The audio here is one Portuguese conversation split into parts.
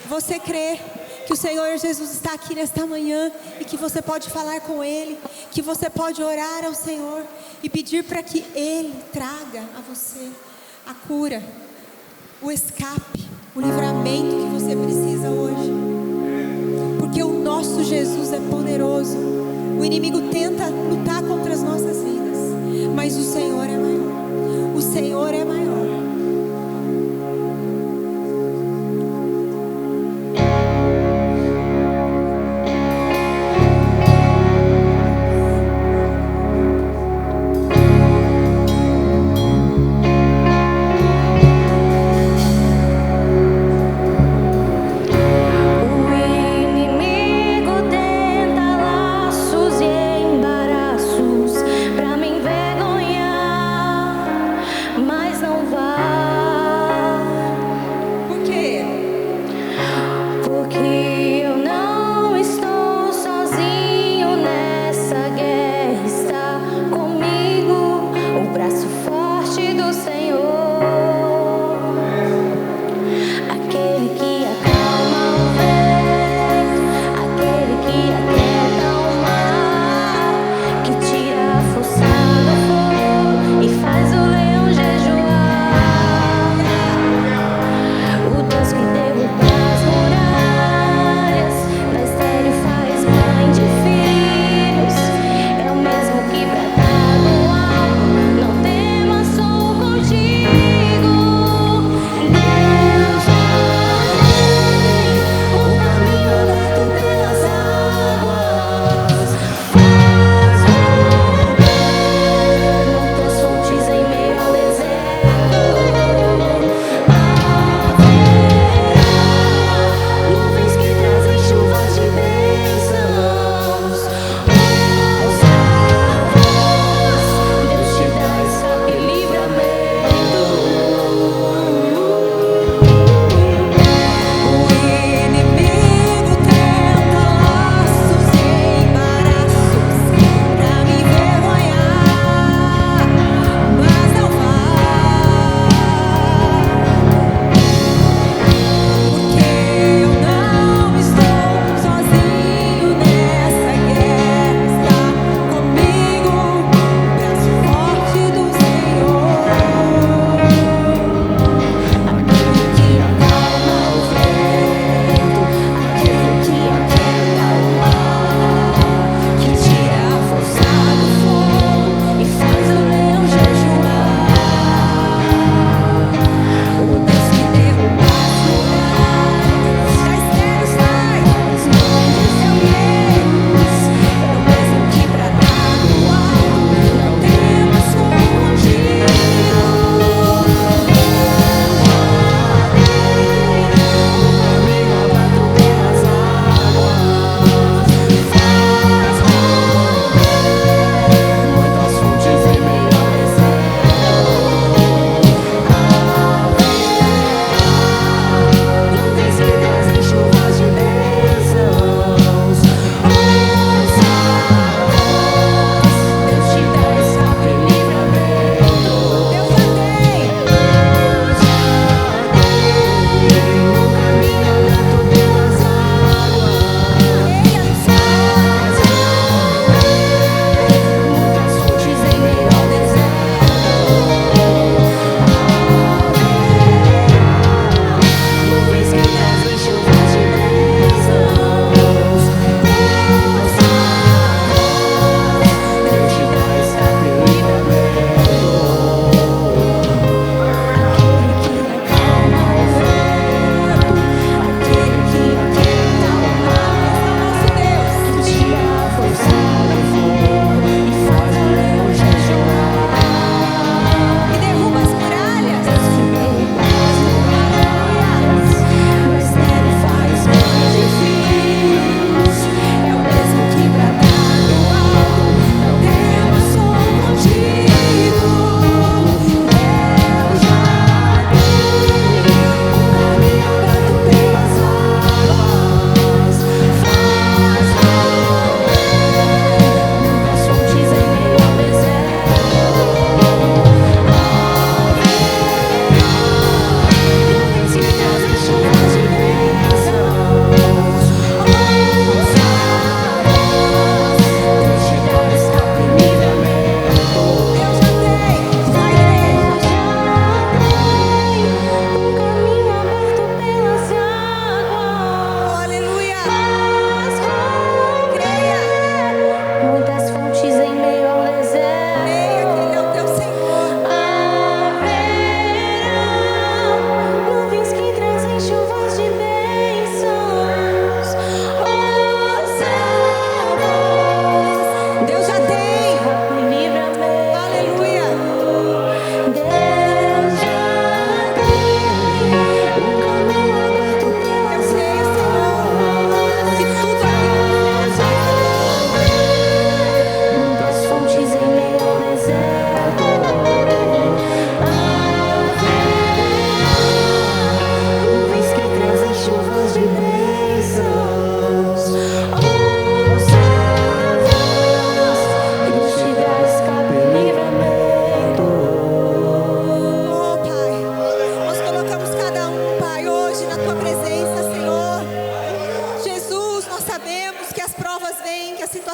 Você crê que o Senhor Jesus está aqui nesta manhã e que você pode falar com Ele, que você pode orar ao Senhor e pedir para que Ele traga a você a cura, o escape, o livramento que você precisa hoje? Porque o nosso Jesus é poderoso. O inimigo tenta lutar contra as nossas vidas, mas o Senhor é maior. O Senhor é maior. Mas não vai.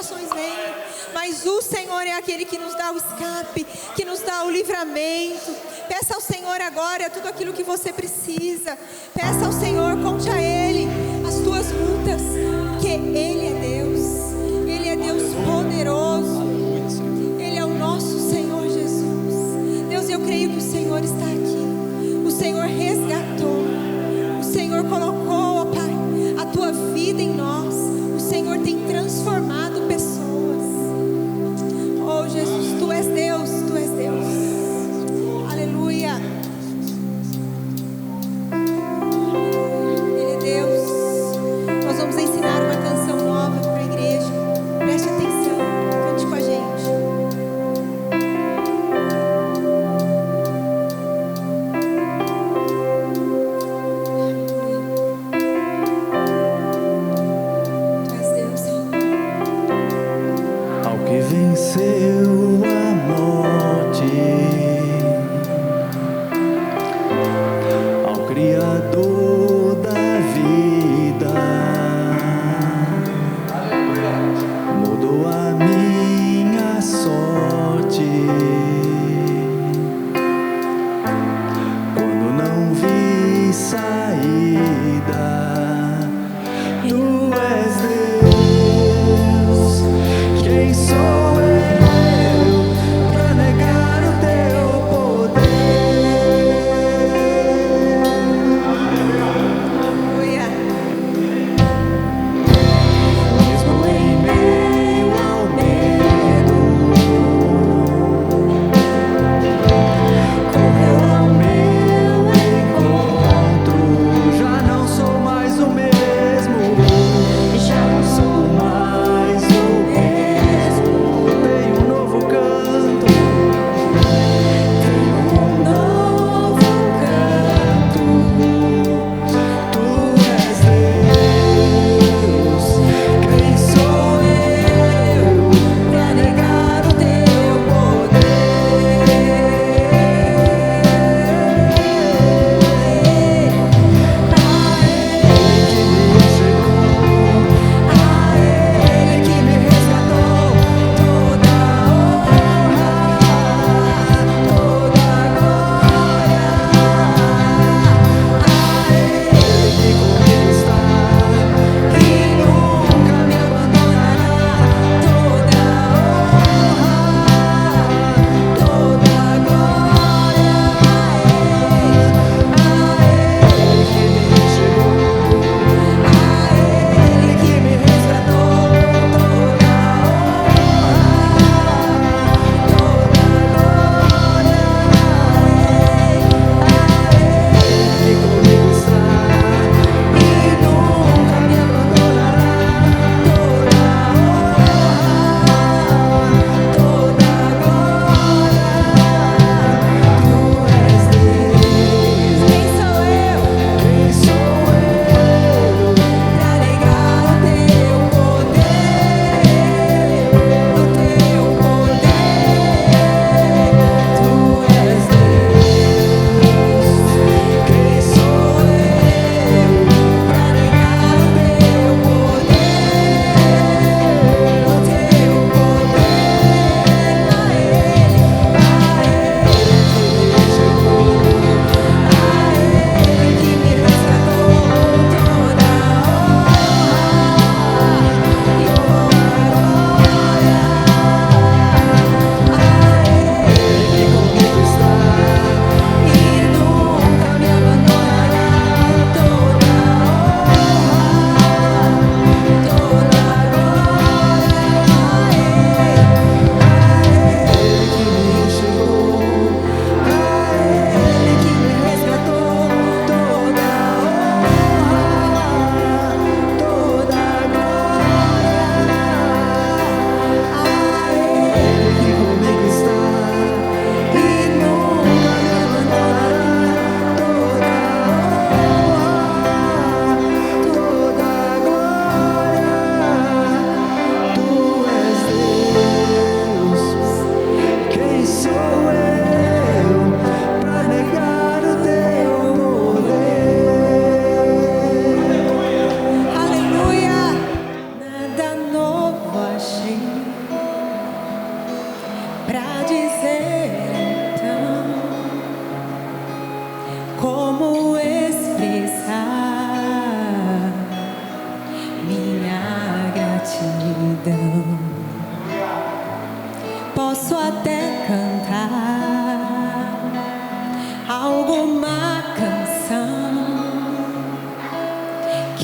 tentações venham, mas o Senhor é aquele que nos dá o escape, que nos dá o livramento. Peça ao Senhor agora tudo aquilo que você precisa. Peça ao Senhor, conte a Ele as tuas lutas, porque Ele é Deus. Ele é Deus poderoso. Ele é o nosso Senhor Jesus. Deus, eu creio que o Senhor está aqui. O Senhor resgatou. O Senhor colocou, ó Pai, a tua vida em nós. O Senhor tem transformado pessoas. Oh Jesus, tu és Deus, tu és Deus. Aleluia.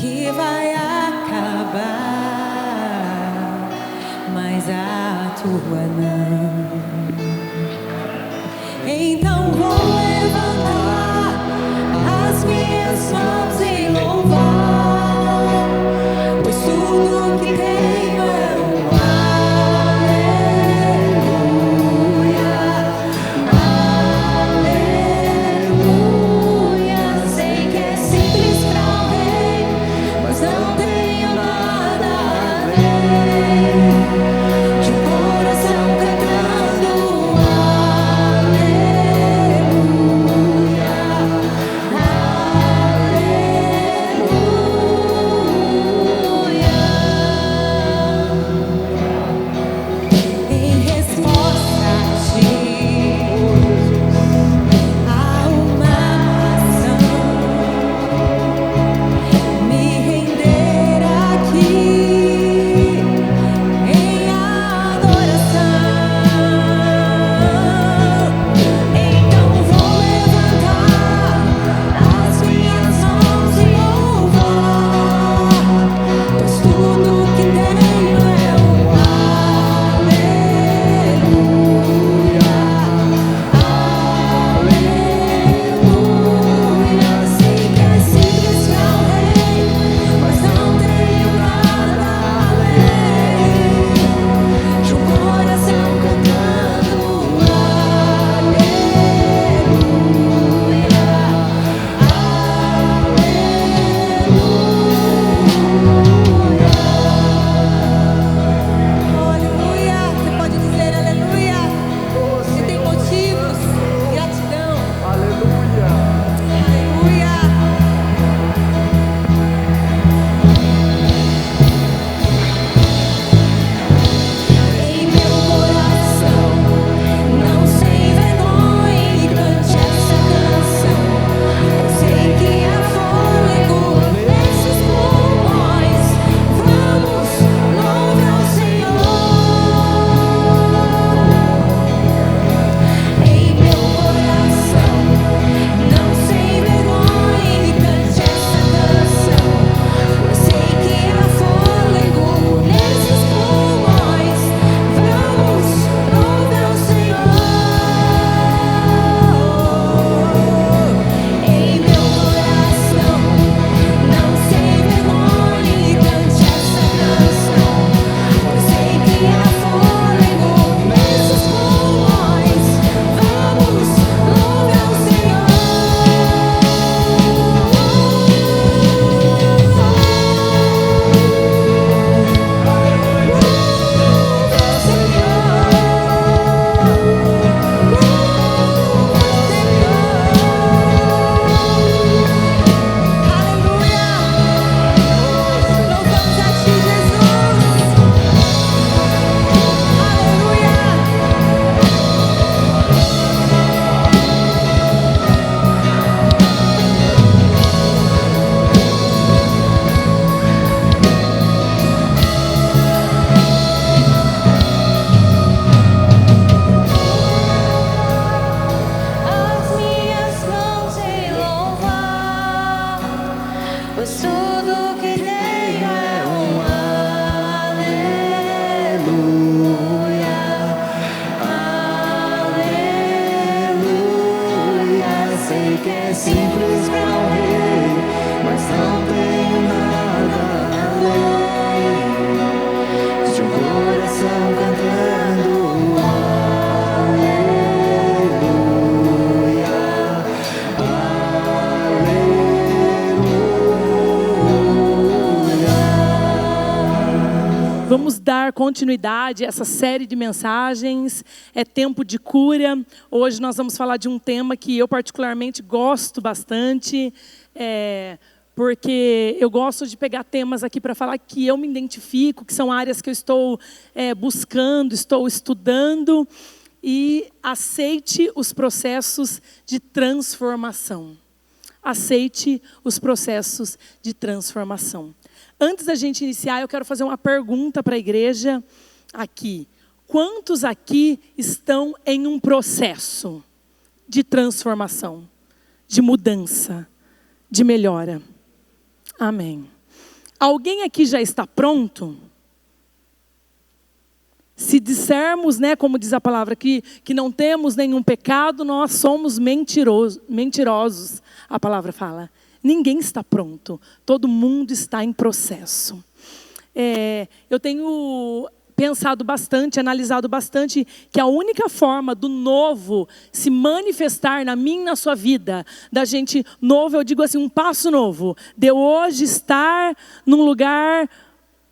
que vai acabar, mas a tua não. Então vou levantar as minhas mãos e louvar, pois tudo que tenho é um aleluia, aleluia. Sei que é simples pra um rei, mas não tenho nada a ver, de um coração cantando aleluia, aleluia. Em resposta a ti, há uma ação, me render aqui em adoração. Então vou levantar as minhas mãos e louvar, pois tudo que tenho é um aleluia, aleluia. Sei que é simples pra um rei, mas não tenho nada além de um coração cantando aleluia, aleluia. Você pode dizer aleluia? Você tem motivos, gratidão. Aleluia. Em meu coração, não sei vergonha e cante essa canção. Eu sei que há fôlego nesses pulmões. Vamos, louve ao Senhor. Em meu coração, não sei vergonha e cante essa canção. Eu sei que há fôlego nesses pulmões. Vamos, louve ao Senhor. Em meu coração, não sei vergonha e cante essa canção. Eu sei que há fôlego nesses pulmões. Vamos, louve ao Senhor. Louvamos a Ti, Jesus. As minhas mãos em louvar, pois tudo que tenho é um aleluia, aleluia. Sei que é simples pra um rei, mas não tenho nada além de um coração cantando aleluia, aleluia. Vamos dar continuidade a essa série de mensagens. É tempo de cura. Hoje nós vamos falar de um tema que eu particularmente gosto bastante, porque eu gosto de pegar temas aqui para falar que eu me identifico, que são áreas que eu estou buscando, estou estudando. E aceite os processos de transformação. Aceite os processos de transformação. Antes da gente iniciar, eu quero fazer uma pergunta para a igreja aqui. Quantos aqui estão em um processo de transformação, de mudança, de melhora? Amém. Alguém aqui já está pronto? Se dissermos, né, como diz a palavra aqui, que não temos nenhum pecado, nós somos mentirosos, a palavra fala. Ninguém está pronto, todo mundo está em processo. Eu tenho pensado bastante, analisado bastante, que a única forma do novo se manifestar na minha e na sua vida, da gente novo, eu digo assim, um passo novo, de hoje estar num lugar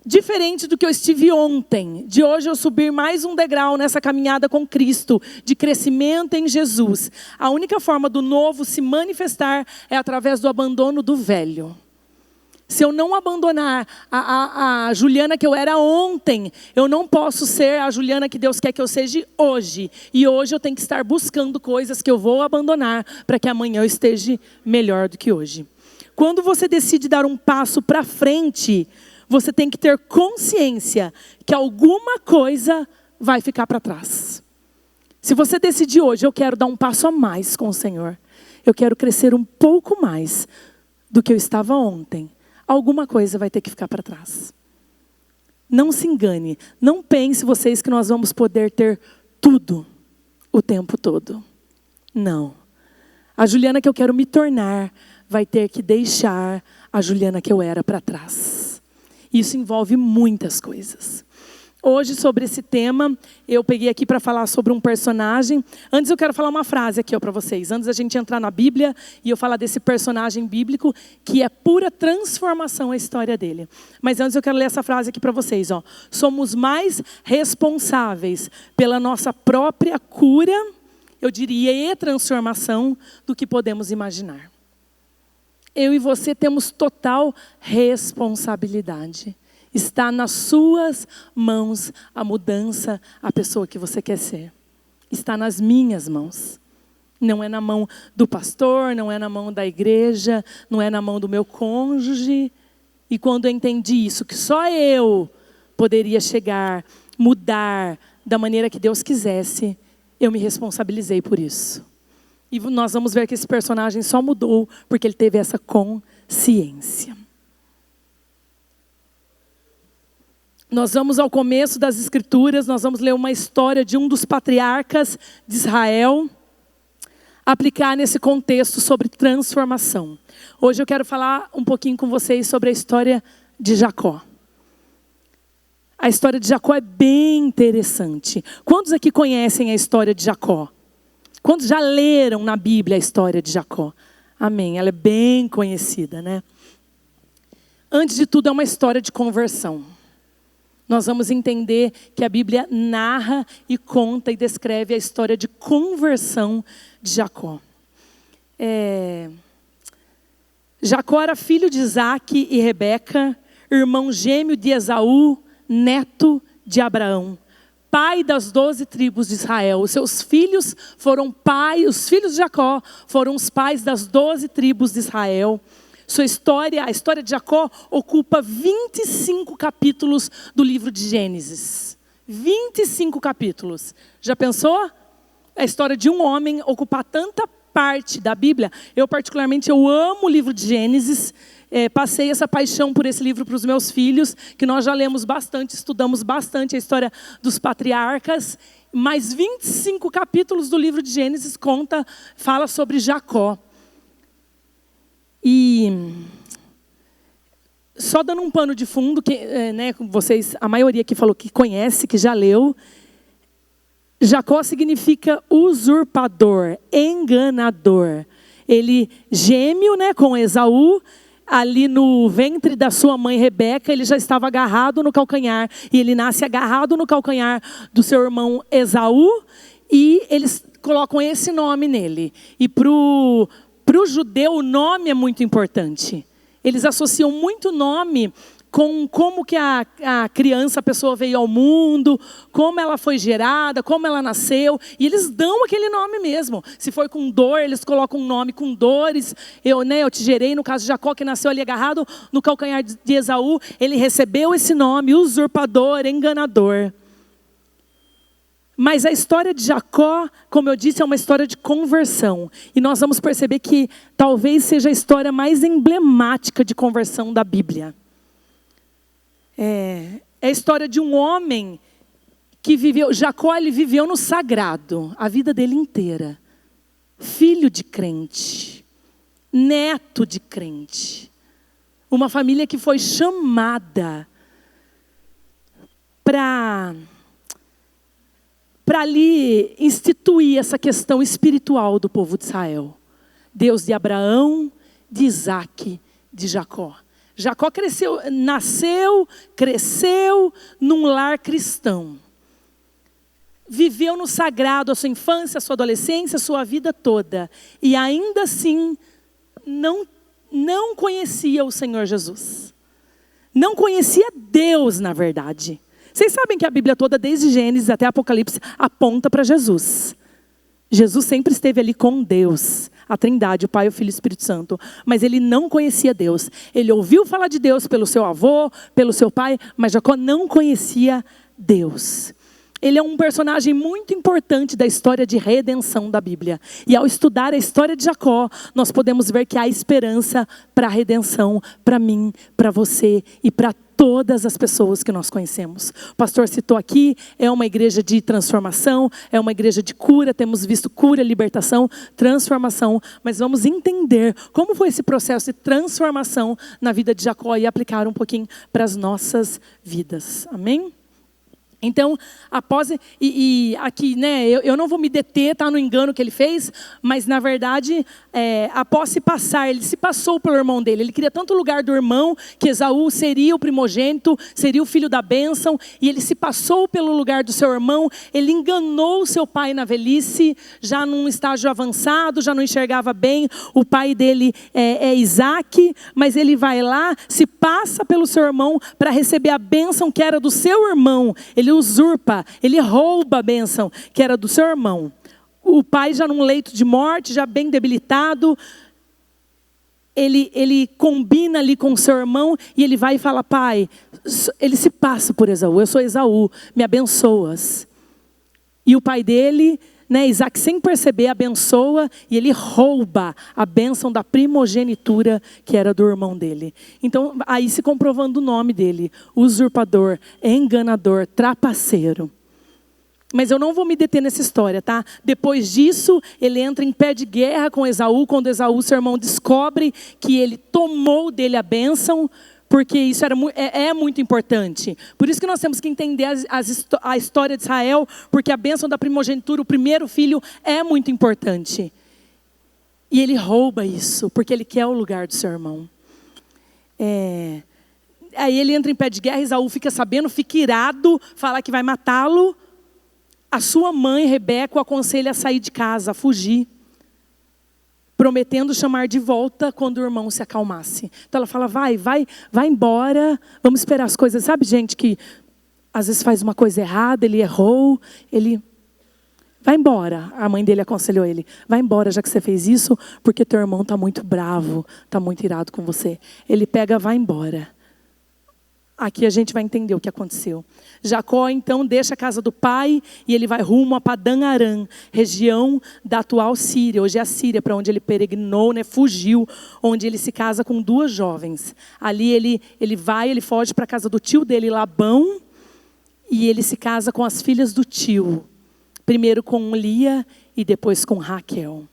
diferente do que eu estive ontem, de hoje eu subir mais um degrau nessa caminhada com Cristo, de crescimento em Jesus. A única forma do novo se manifestar é através do abandono do velho. Se eu não abandonar a Juliana que eu era ontem, eu não posso ser a Juliana que Deus quer que eu seja hoje. E hoje eu tenho que estar buscando coisas que eu vou abandonar para que amanhã eu esteja melhor do que hoje. Quando você decide dar um passo para frente, você tem que ter consciência que alguma coisa vai ficar para trás. Se você decidir hoje, eu quero dar um passo a mais com o Senhor, eu quero crescer um pouco mais do que eu estava ontem, alguma coisa vai ter que ficar para trás. Não se engane, não pense vocês que nós vamos poder ter tudo o tempo todo. Não. A Juliana que eu quero me tornar vai ter que deixar a Juliana que eu era para trás. Isso envolve muitas coisas. Hoje, sobre esse tema, eu peguei aqui para falar sobre um personagem. Antes eu quero falar uma frase aqui para vocês. Antes da gente entrar na Bíblia e eu falar desse personagem bíblico, que é pura transformação a história dele. Mas antes eu quero ler essa frase aqui para vocês. Somos mais responsáveis pela nossa própria cura, eu diria, e transformação, do que podemos imaginar. Eu e você temos total responsabilidade. Está nas suas mãos a mudança, a pessoa que você quer ser. Está nas minhas mãos. Não é na mão do pastor, não é na mão da igreja, não é na mão do meu cônjuge. E quando eu entendi isso, que só eu poderia chegar, mudar da maneira que Deus quisesse, eu me responsabilizei por isso. E nós vamos ver que esse personagem só mudou porque ele teve essa consciência. Nós vamos ao começo das Escrituras, nós vamos ler uma história de um dos patriarcas de Israel, aplicar nesse contexto sobre transformação. Hoje eu quero falar um pouquinho com vocês sobre a história de Jacó. A história de Jacó é bem interessante. Quantos aqui conhecem a história de Jacó? Quantos já leram na Bíblia a história de Jacó? Amém, ela é bem conhecida, né? Antes de tudo, é uma história de conversão. Nós vamos entender que a Bíblia narra e conta e descreve a história de conversão de Jacó. Jacó era filho de Isaque e Rebeca, irmão gêmeo de Esaú, neto de Abraão, pai das 12 tribos de Israel. Os seus filhos foram os filhos de Jacó foram os pais das 12 tribos de Israel. Sua história, a história de Jacó, ocupa 25 capítulos do livro de Gênesis. 25 capítulos. Já pensou? A história de um homem ocupar tanta parte da Bíblia. Eu particularmente, eu amo o livro de Gênesis. Passei essa paixão por esse livro para os meus filhos, que nós já lemos bastante, estudamos bastante a história dos patriarcas. Mas 25 capítulos do livro de Gênesis fala sobre Jacó. E só dando um pano de fundo, que vocês, a maioria que falou que conhece, que já leu, Jacó significa usurpador, enganador. Ele gêmeo, com Esaú, ali no ventre da sua mãe Rebeca, ele já estava agarrado no calcanhar, e ele nasce agarrado no calcanhar do seu irmão Esaú, e eles colocam esse nome nele. E para o judeu, o nome é muito importante. Eles associam muito nome com como que a criança, a pessoa veio ao mundo, como ela foi gerada, como ela nasceu. E eles dão aquele nome mesmo. Se foi com dor, eles colocam um nome com dores. Eu te gerei, no caso de Jacó, que nasceu ali agarrado no calcanhar de Esaú. Ele recebeu esse nome, usurpador, enganador. Mas a história de Jacó, como eu disse, é uma história de conversão. E nós vamos perceber que talvez seja a história mais emblemática de conversão da Bíblia. É a história de um homem que viveu, Jacó, ele viveu no sagrado a vida dele inteira. Filho de crente, neto de crente. Uma família que foi chamada para ali instituir essa questão espiritual do povo de Israel. Deus de Abraão, de Isaac, de Jacó. Jacó cresceu num lar cristão. Viveu no sagrado a sua infância, a sua adolescência, a sua vida toda. E ainda assim, não conhecia o Senhor Jesus. Não conhecia Deus, na verdade. Vocês sabem que a Bíblia toda, desde Gênesis até Apocalipse, aponta para Jesus. Jesus sempre esteve ali com Deus, a Trindade, o Pai, o Filho e o Espírito Santo. Mas ele não conhecia Deus. Ele ouviu falar de Deus pelo seu avô, pelo seu pai, mas Jacó não conhecia Deus. Ele é um personagem muito importante da história de redenção da Bíblia. E ao estudar a história de Jacó, nós podemos ver que há esperança para a redenção, para mim, para você e para todas as pessoas que nós conhecemos. O pastor citou aqui, é uma igreja de transformação, é uma igreja de cura, temos visto cura, libertação, transformação, mas vamos entender como foi esse processo de transformação na vida de Jacó e aplicar um pouquinho para as nossas vidas. Amém? Então, após, aqui, né, eu não vou me deter, tá, no engano que ele fez, mas na verdade, após se passar, ele se passou pelo irmão dele, ele queria tanto o lugar do irmão, que Esaú seria o primogênito, seria o filho da bênção, e ele se passou pelo lugar do seu irmão, ele enganou seu pai na velhice, já num estágio avançado, já não enxergava bem, o pai dele é Isaac, mas ele vai lá, se passa pelo seu irmão para receber a bênção que era do seu irmão, ele usurpa, ele rouba a bênção que era do seu irmão. O pai já num leito de morte, já bem debilitado, ele combina ali com o seu irmão e ele vai e fala, pai, ele se passa por Esaú, eu sou Esaú, me abençoas. E o pai dele, né, Isaac, sem perceber, abençoa e ele rouba a bênção da primogenitura que era do irmão dele. Então, aí se comprovando o nome dele, usurpador, enganador, trapaceiro. Mas eu não vou me deter nessa história, tá? Depois disso, ele entra em pé de guerra com Esaú, quando Esaú, seu irmão, descobre que ele tomou dele a bênção, porque isso é muito importante. Por isso que nós temos que entender a história de Israel, porque a bênção da primogenitura, o primeiro filho, é muito importante. E ele rouba isso, porque ele quer o lugar do seu irmão. Aí ele entra em pé de guerra, Esaú fica sabendo, fica irado, fala que vai matá-lo. A sua mãe, Rebeca, o aconselha a sair de casa, a fugir, prometendo chamar de volta quando o irmão se acalmasse. Então ela fala, vai embora, vamos esperar as coisas. Sabe gente que às vezes faz uma coisa errada, ele errou, ele... Vai embora, a mãe dele aconselhou ele. Vai embora já que você fez isso, porque teu irmão está muito bravo, está muito irado com você. Ele pega, vai embora. Aqui a gente vai entender o que aconteceu. Jacó, então, deixa a casa do pai e ele vai rumo a Padã Arã, região da atual Síria. Hoje é a Síria, para onde ele peregrinou, né, fugiu, onde ele se casa com duas jovens. Ali ele foge para a casa do tio dele, Labão, e ele se casa com as filhas do tio. Primeiro com Lia e depois com Raquel.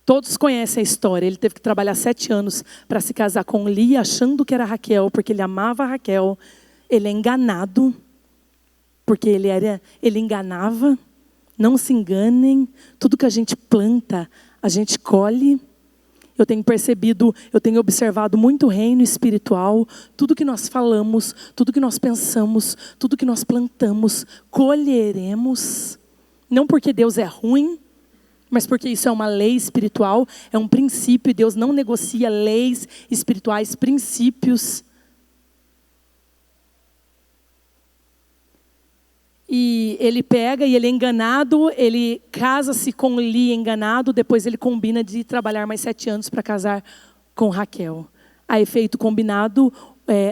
Todos conhecem a história. Ele teve que trabalhar 7 anos para se casar com Lia, achando que era Raquel, porque ele amava a Raquel. Ele é enganado, porque ele enganava. Não se enganem, tudo que a gente planta, a gente colhe. Eu tenho percebido, eu tenho observado muito o reino espiritual. Tudo que nós falamos, tudo que nós pensamos, tudo que nós plantamos, colheremos. Não porque Deus é ruim, mas porque isso é uma lei espiritual, é um princípio, e Deus não negocia leis espirituais, princípios. E ele pega e ele é enganado, ele casa-se com Lia enganado, depois ele combina de trabalhar mais 7 anos para casar com Raquel. A efeito combinado,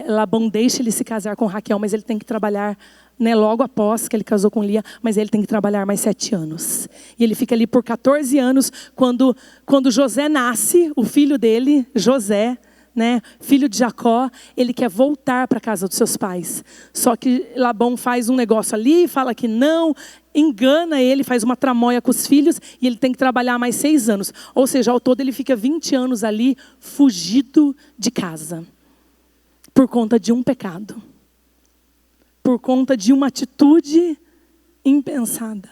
Labão deixa ele se casar com Raquel, mas ele tem que trabalhar, né, logo após que ele casou com Lia, mas ele tem que trabalhar mais 7 anos. E ele fica ali por 14 anos, quando José nasce, o filho dele, José, né, filho de Jacó, ele quer voltar para a casa dos seus pais. Só que Labão faz um negócio ali, fala que não, engana ele, faz uma tramóia com os filhos e ele tem que trabalhar mais 6 anos. Ou seja, ao todo ele fica 20 anos ali, fugido de casa. Por conta de um pecado. Por conta de uma atitude impensada.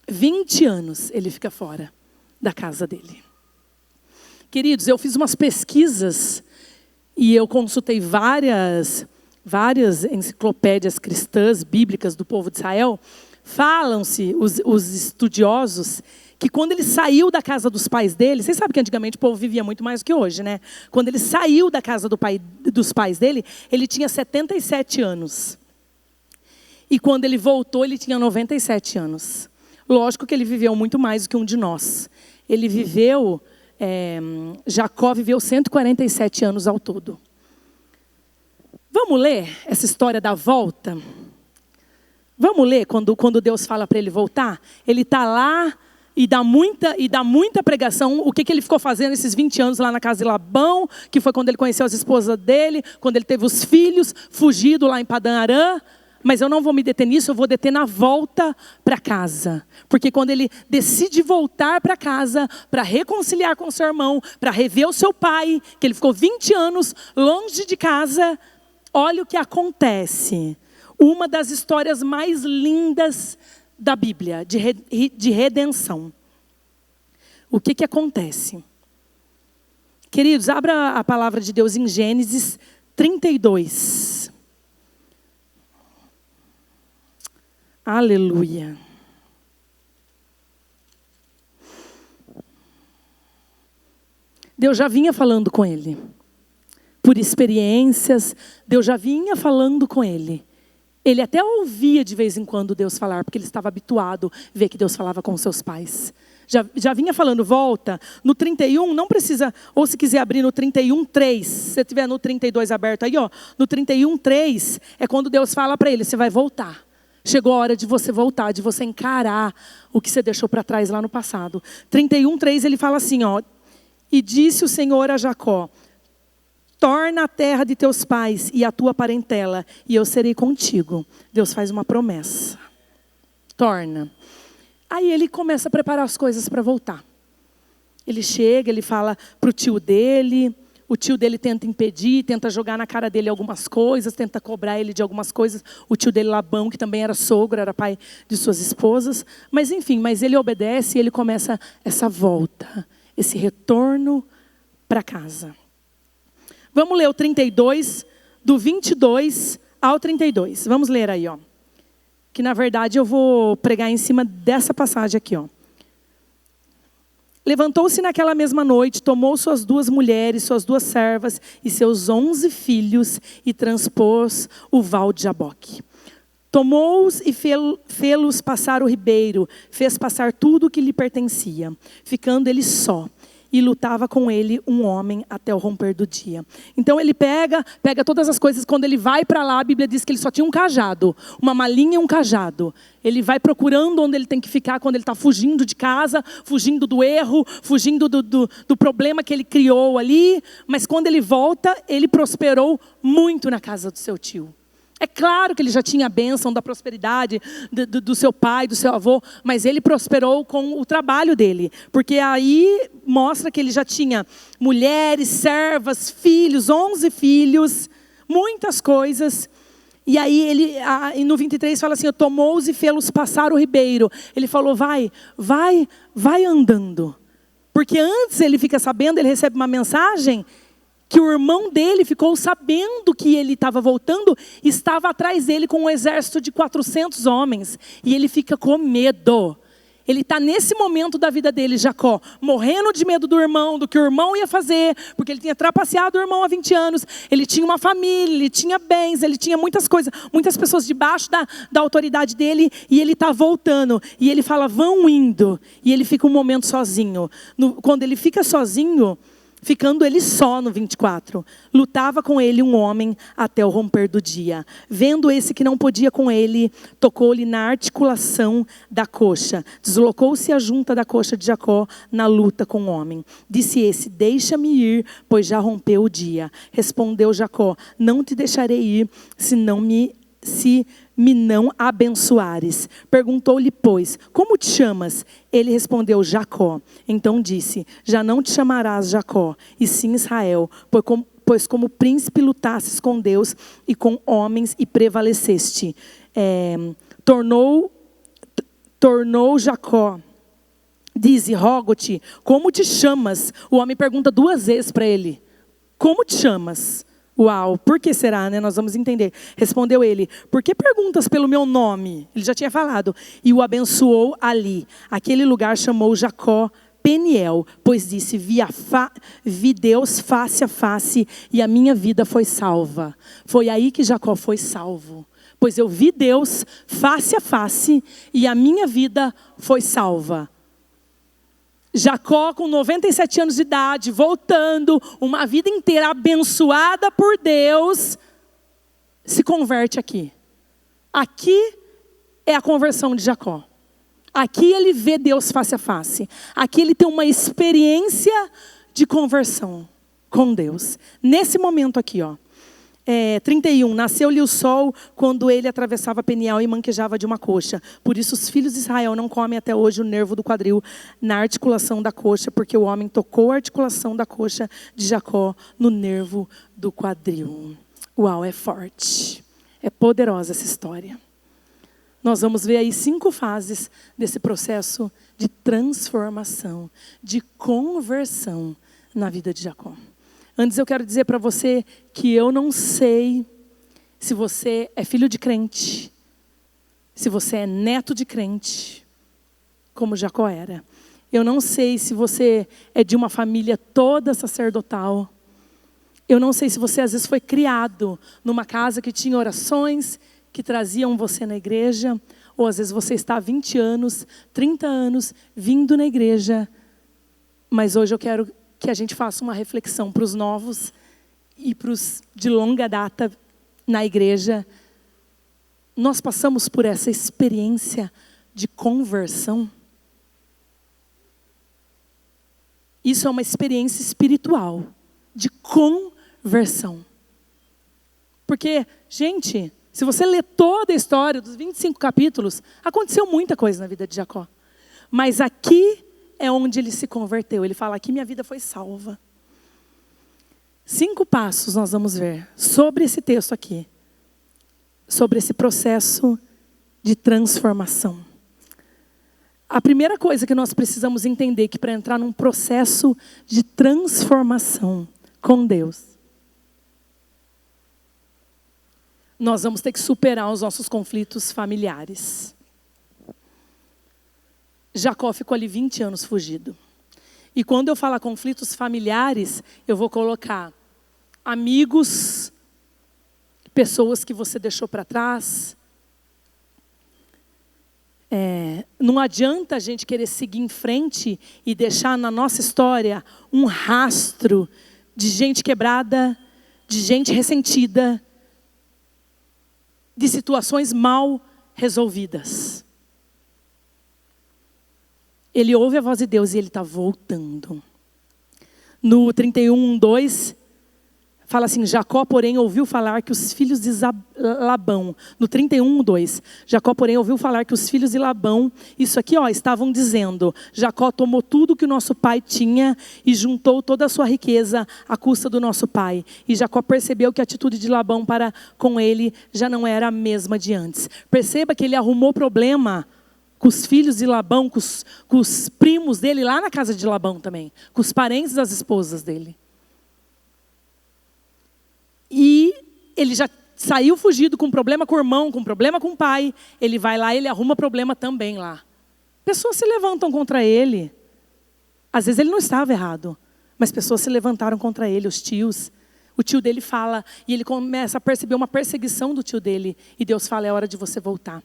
20 anos ele fica fora da casa dele. Queridos, eu fiz umas pesquisas e eu consultei várias enciclopédias cristãs, bíblicas do povo de Israel. Falam-se, os estudiosos, que quando ele saiu da casa dos pais dele, vocês sabem que antigamente o povo vivia muito mais do que hoje, né? Quando ele saiu da casa dos pais dele, ele tinha 77 anos. E quando ele voltou, ele tinha 97 anos. Lógico que ele viveu muito mais do que um de nós. Ele viveu... Jacó viveu 147 anos ao todo. Vamos ler essa história da volta? Vamos ler quando Deus fala para ele voltar? Ele está lá e dá muita pregação. O que ele ficou fazendo esses 20 anos lá na casa de Labão, que foi quando ele conheceu as esposas dele, quando ele teve os filhos, fugido lá em Padã Arã. Mas eu não vou me deter nisso, eu vou deter na volta para casa. Porque quando ele decide voltar para casa, para reconciliar com seu irmão, para rever o seu pai, que ele ficou 20 anos longe de casa, olha o que acontece. Uma das histórias mais lindas da Bíblia, de redenção. O que acontece? Queridos, abra a palavra de Deus em Gênesis 32. Aleluia. Deus já vinha falando com ele. Por experiências, Deus já vinha falando com ele. Ele até ouvia de vez em quando Deus falar, porque ele estava habituado a ver que Deus falava com seus pais. Já vinha falando, volta. No 31, não precisa, ou se quiser abrir no 31:3, se você tiver no 32 aberto aí, ó, no 31:3 é quando Deus fala para ele, você vai voltar. Chegou a hora de você voltar, de você encarar o que você deixou para trás lá no passado. 31:3 ele fala assim, ó, e disse o Senhor a Jacó, torna a terra de teus pais e a tua parentela, e eu serei contigo. Deus faz uma promessa. Torna. Aí ele começa a preparar as coisas para voltar. Ele chega, ele fala para o tio dele. O tio dele tenta impedir, tenta jogar na cara dele algumas coisas, tenta cobrar ele de algumas coisas. O tio dele, Labão, que também era sogro, era pai de suas esposas. Mas enfim, mas ele obedece e ele começa essa volta, esse retorno para casa. Vamos ler o 32, do 22 ao 32. Vamos ler aí, ó. Que na verdade eu vou pregar em cima dessa passagem aqui, ó. Levantou-se naquela mesma noite, tomou suas 2 mulheres, suas 2 servas e seus 11 filhos e transpôs o val de Jaboque. Tomou-os e fê-los passar o ribeiro, fez passar tudo o que lhe pertencia, ficando ele só. E lutava com ele um homem até o romper do dia. Então ele pega todas as coisas. Quando ele vai para lá, a Bíblia diz que ele só tinha um cajado, uma malinha e um cajado. Ele vai procurando onde ele tem que ficar quando ele está fugindo de casa, fugindo do erro, fugindo do problema que ele criou ali. Mas quando ele volta, ele prosperou muito na casa do seu tio. É claro que ele já tinha a bênção da prosperidade do seu pai, do seu avô, mas ele prosperou com o trabalho dele. Porque aí mostra que ele já tinha mulheres, servas, filhos, 11 filhos, muitas coisas. E aí no 23 fala assim, tomou-os e fê-los passar o ribeiro. Ele falou, vai andando. Porque antes ele fica sabendo, ele recebe uma mensagem que o irmão dele ficou sabendo que ele estava voltando, estava atrás dele com um exército de 400 homens. E ele fica com medo. Ele está nesse momento da vida dele, Jacó, morrendo de medo do irmão, do que o irmão ia fazer, porque ele tinha trapaceado o irmão há 20 anos. Ele tinha uma família, ele tinha bens, ele tinha muitas coisas, muitas pessoas debaixo da autoridade dele, e ele está voltando. E ele fala, vão indo. E ele fica um momento sozinho. Quando ele fica sozinho, ficando ele só no 24. Lutava com ele um homem até o romper do dia. Vendo esse que não podia com ele, tocou-lhe na articulação da coxa. Deslocou-se a junta da coxa de Jacó na luta com o homem. Disse esse: deixa-me ir, pois já rompeu o dia. Respondeu Jacó: não te deixarei ir, se me não abençoares. Perguntou-lhe, pois, como te chamas? Ele respondeu: Jacó. Então disse: já não te chamarás Jacó, e sim Israel, pois como príncipe lutasses com Deus e com homens e prevaleceste. Tornou Jacó. Dize: rogo-te, como te chamas? O homem pergunta 2 vezes para ele: como te chamas? Uau, por que será, né? Nós vamos entender. Respondeu ele: por que perguntas pelo meu nome? Ele já tinha falado. E o abençoou ali. Aquele lugar chamou Jacó Peniel, pois disse: vi Deus face a face e a minha vida foi salva. Foi aí que Jacó foi salvo. Pois eu vi Deus face a face e a minha vida foi salva. Jacó, com 97 anos de idade, voltando, uma vida inteira abençoada por Deus, se converte aqui. Aqui é a conversão de Jacó. Aqui ele vê Deus face a face. Aqui ele tem uma experiência de conversão com Deus. Nesse momento aqui, 31, nasceu-lhe o sol quando ele atravessava Peniel e manquejava de uma coxa. Por isso os filhos de Israel não comem até hoje o nervo do quadril na articulação da coxa, porque o homem tocou a articulação da coxa de Jacó no nervo do quadril. Uau, é forte. É poderosa essa história. Nós vamos ver aí 5 fases desse processo de transformação, de conversão na vida de Jacó. Antes eu quero dizer para você que eu não sei se você é filho de crente, se você é neto de crente, como Jacó era. Eu não sei se você é de uma família toda sacerdotal. Eu não sei se você às vezes foi criado numa casa que tinha orações que traziam você na igreja, ou às vezes você está há 20 anos, 30 anos vindo na igreja, mas hoje eu quero que a gente faça uma reflexão para os novos e para os de longa data na igreja. Nós passamos por essa experiência de conversão. Isso é uma experiência espiritual, de conversão. Porque, gente, se você ler toda a história dos 25 capítulos, aconteceu muita coisa na vida de Jacó. Mas aqui é onde ele se converteu. Ele fala: aqui minha vida foi salva. 5 passos nós vamos ver sobre esse texto aqui. Sobre esse processo de transformação. A primeira coisa que nós precisamos entender é que para entrar num processo de transformação com Deus, nós vamos ter que superar os nossos conflitos familiares. Jacó ficou ali 20 anos fugido. E quando eu falar conflitos familiares, eu vou colocar amigos, pessoas que você deixou para trás. Não adianta a gente querer seguir em frente e deixar na nossa história um rastro de gente quebrada, de gente ressentida, de situações mal resolvidas. Ele ouve a voz de Deus e ele está voltando. No 31:2, fala assim: Jacó, porém, ouviu falar que os filhos de Labão. No 31:2, Jacó, porém, ouviu falar que os filhos de Labão, isso aqui, estavam dizendo: Jacó tomou tudo que o nosso pai tinha e juntou toda a sua riqueza à custa do nosso pai. E Jacó percebeu que a atitude de Labão para com ele já não era a mesma de antes. Perceba que ele arrumou problema com os filhos de Labão, com os primos dele lá na casa de Labão também, com os parentes das esposas dele. E ele já saiu fugido com problema com o irmão, com problema com o pai. Ele vai lá e ele arruma problema também lá. Pessoas se levantam contra ele. Às vezes ele não estava errado, mas pessoas se levantaram contra ele, os tios. O tio dele fala, e ele começa a perceber uma perseguição do tio dele. E Deus fala: é hora de você voltar.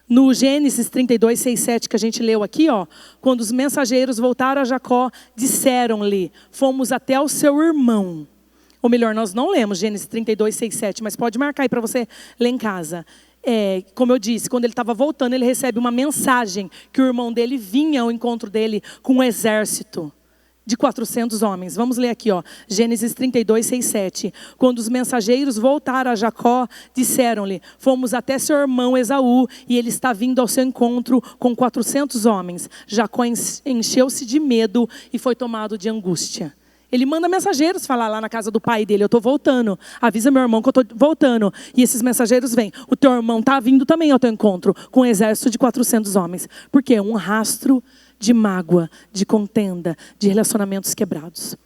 No Gênesis 32, 6, 7, que a gente leu aqui, ó, quando os mensageiros voltaram a Jacó, disseram-lhe, fomos até o seu irmão. Ou melhor, nós não lemos Gênesis 32, 6, 7, mas pode marcar aí para você ler em casa. Como eu disse, quando ele estava voltando, ele recebe uma mensagem que o irmão dele vinha ao encontro dele com um exército de 400 homens. Vamos ler aqui, ó, Gênesis 32, 6, 7. Quando os mensageiros voltaram a Jacó, disseram-lhe, fomos até seu irmão Esaú, e ele está vindo ao seu encontro com 400 homens. Jacó encheu-se de medo e foi tomado de angústia. Ele manda mensageiros falar lá na casa do pai dele, eu estou voltando, avisa meu irmão que eu estou voltando. E esses mensageiros vêm, o teu irmão está vindo também ao teu encontro, com um exército de 400 homens. Por quê? Um rastro de mágoa, de contenda, de relacionamentos quebrados.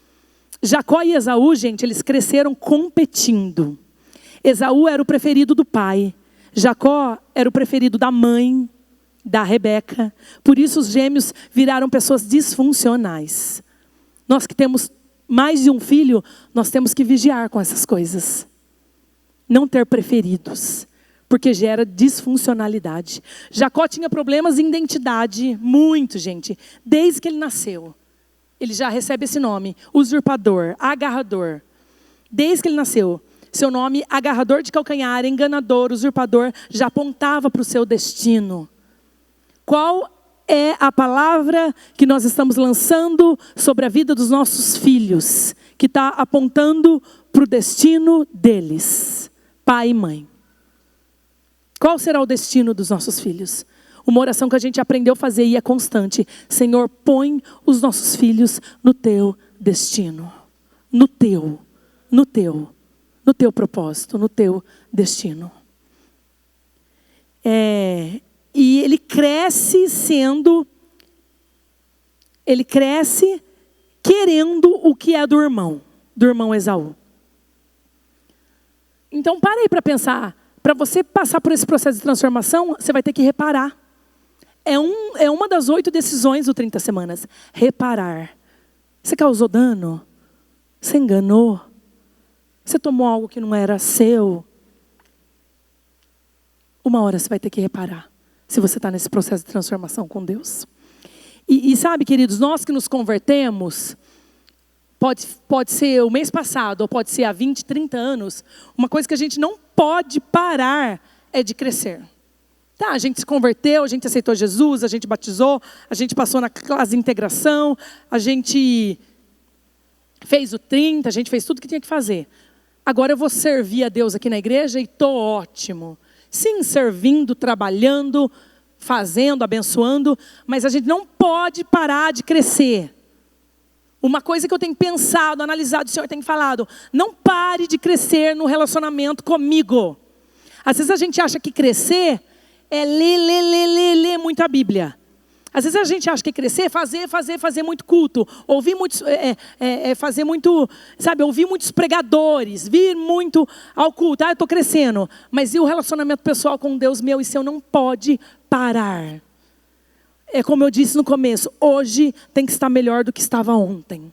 Jacó e Esaú, gente, eles cresceram competindo. Esaú era o preferido do pai. Jacó era o preferido da mãe, da Rebeca. Por isso os gêmeos viraram pessoas disfuncionais. Nós que temos mais de um filho, nós temos que vigiar com essas coisas. Não ter preferidos, porque gera disfuncionalidade. Jacó tinha problemas de identidade, muito, gente. Desde que ele nasceu. Ele já recebe esse nome, usurpador, agarrador. Desde que ele nasceu. Seu nome, agarrador de calcanhar, enganador, usurpador, já apontava para o seu destino. Qual é a palavra que nós estamos lançando sobre a vida dos nossos filhos, que está apontando para o destino deles, pai e mãe? Qual será o destino dos nossos filhos? Uma oração que a gente aprendeu a fazer e é constante. Senhor, põe os nossos filhos no teu destino. No teu propósito, no teu destino. E ele cresce querendo o que é do irmão Esaú. Então, para aí para pensar. Para você passar por esse processo de transformação, você vai ter que reparar. É uma das 8 decisões do 30 semanas. Reparar. Você causou dano? Você enganou? Você tomou algo que não era seu? Uma hora você vai ter que reparar. Se você está nesse processo de transformação com Deus. E sabe, queridos, nós que nos convertemos, pode ser o mês passado, ou pode ser há 20, 30 anos, uma coisa que a gente não pode parar é de crescer. Tá, a gente se converteu, a gente aceitou Jesus, a gente batizou, a gente passou na classe de integração, a gente fez o 30, a gente fez tudo que tinha que fazer. Agora eu vou servir a Deus aqui na igreja e estou ótimo. Sim, servindo, trabalhando, fazendo, abençoando, mas a gente não pode parar de crescer. Uma coisa que eu tenho pensado, analisado, o Senhor tem falado, não pare de crescer no relacionamento comigo. Às vezes a gente acha que crescer é ler muito a Bíblia. Às vezes a gente acha que crescer é fazer muito culto, ouvir muitos, fazer muito, sabe, ouvir muitos pregadores, vir muito ao culto. Eu estou crescendo, mas e o relacionamento pessoal com Deus meu e seu não pode parar. É como eu disse no começo, hoje tem que estar melhor do que estava ontem.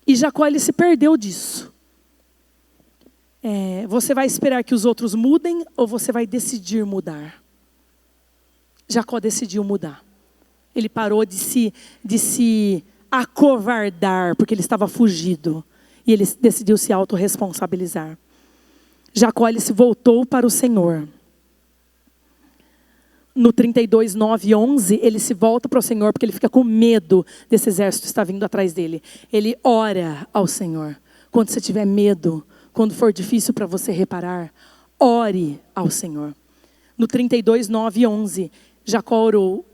E Jacó, ele se perdeu disso. Você vai esperar que os outros mudem ou você vai decidir mudar? Jacó decidiu mudar. Ele parou de se acovardar, porque ele estava fugido. E ele decidiu se autorresponsabilizar. Jacó, ele se voltou para o Senhor. No 32, 9 e 11, ele se volta para o Senhor, porque ele fica com medo desse exército estar vindo atrás dele. Ele ora ao Senhor. Quando você tiver medo, quando for difícil para você reparar, ore ao Senhor. No 32, 9 e 11, Jacó orou: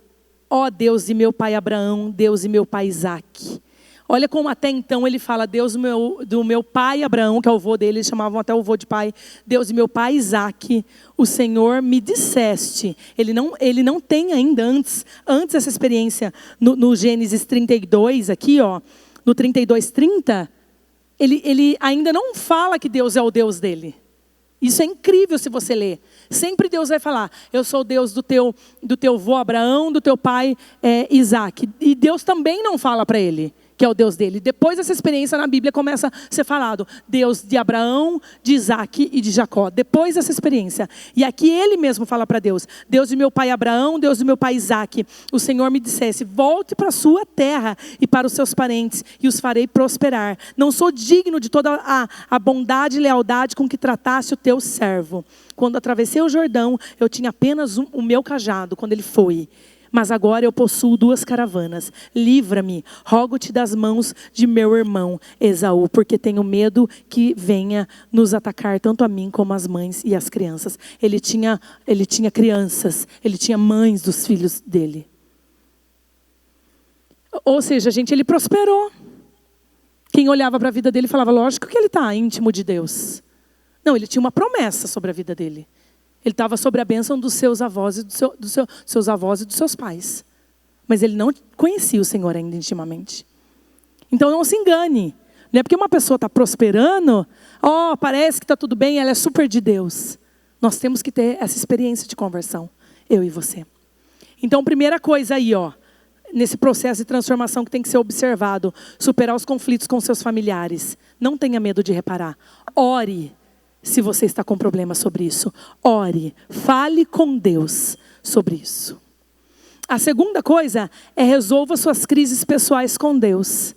ó Deus de meu pai Abraão, Deus de meu pai Isaque. Olha como até então ele fala, Deus do meu pai Abraão, que é o avô dele, eles chamavam até o avô de pai, Deus de meu pai Isaque, o Senhor me disseste. Ele não tem ainda, antes dessa experiência, no Gênesis 32, aqui, ó, no 32, 30, ele ainda não fala que Deus é o Deus dele. Isso é incrível se você ler. Sempre Deus vai falar, eu sou o Deus do teu avô Abraão, do teu pai Isaque. E Deus também não fala para ele que é o Deus dele. Depois dessa experiência na Bíblia começa a ser falado, Deus de Abraão, de Isaac e de Jacó. Depois dessa experiência. E aqui ele mesmo fala para Deus, Deus de meu pai Abraão, Deus de meu pai Isaac, o Senhor me dissesse, volte para a sua terra e para os seus parentes, e os farei prosperar. Não sou digno de toda a bondade e lealdade com que tratasse o teu servo. Quando atravessei o Jordão, eu tinha apenas o meu cajado, quando ele foi. Mas agora eu possuo 2 caravanas. Livra-me, rogo-te das mãos de meu irmão Esaú, porque tenho medo que venha nos atacar, tanto a mim como as mães e as crianças. Ele tinha crianças, ele tinha mães dos filhos dele. Ou seja, gente, ele prosperou. Quem olhava para a vida dele falava, lógico que ele está íntimo de Deus. Não, ele tinha uma promessa sobre a vida dele. Ele estava sobre a bênção dos seus avós e seus avós e dos seus pais. Mas ele não conhecia o Senhor ainda intimamente. Então não se engane. Não é porque uma pessoa está prosperando, parece que está tudo bem, ela é super de Deus. Nós temos que ter essa experiência de conversão, eu e você. Então, primeira coisa aí, nesse processo de transformação que tem que ser observado, superar os conflitos com seus familiares. Não tenha medo de reparar. Ore. Se você está com problema sobre isso, ore, fale com Deus sobre isso. A segunda coisa é resolva suas crises pessoais com Deus.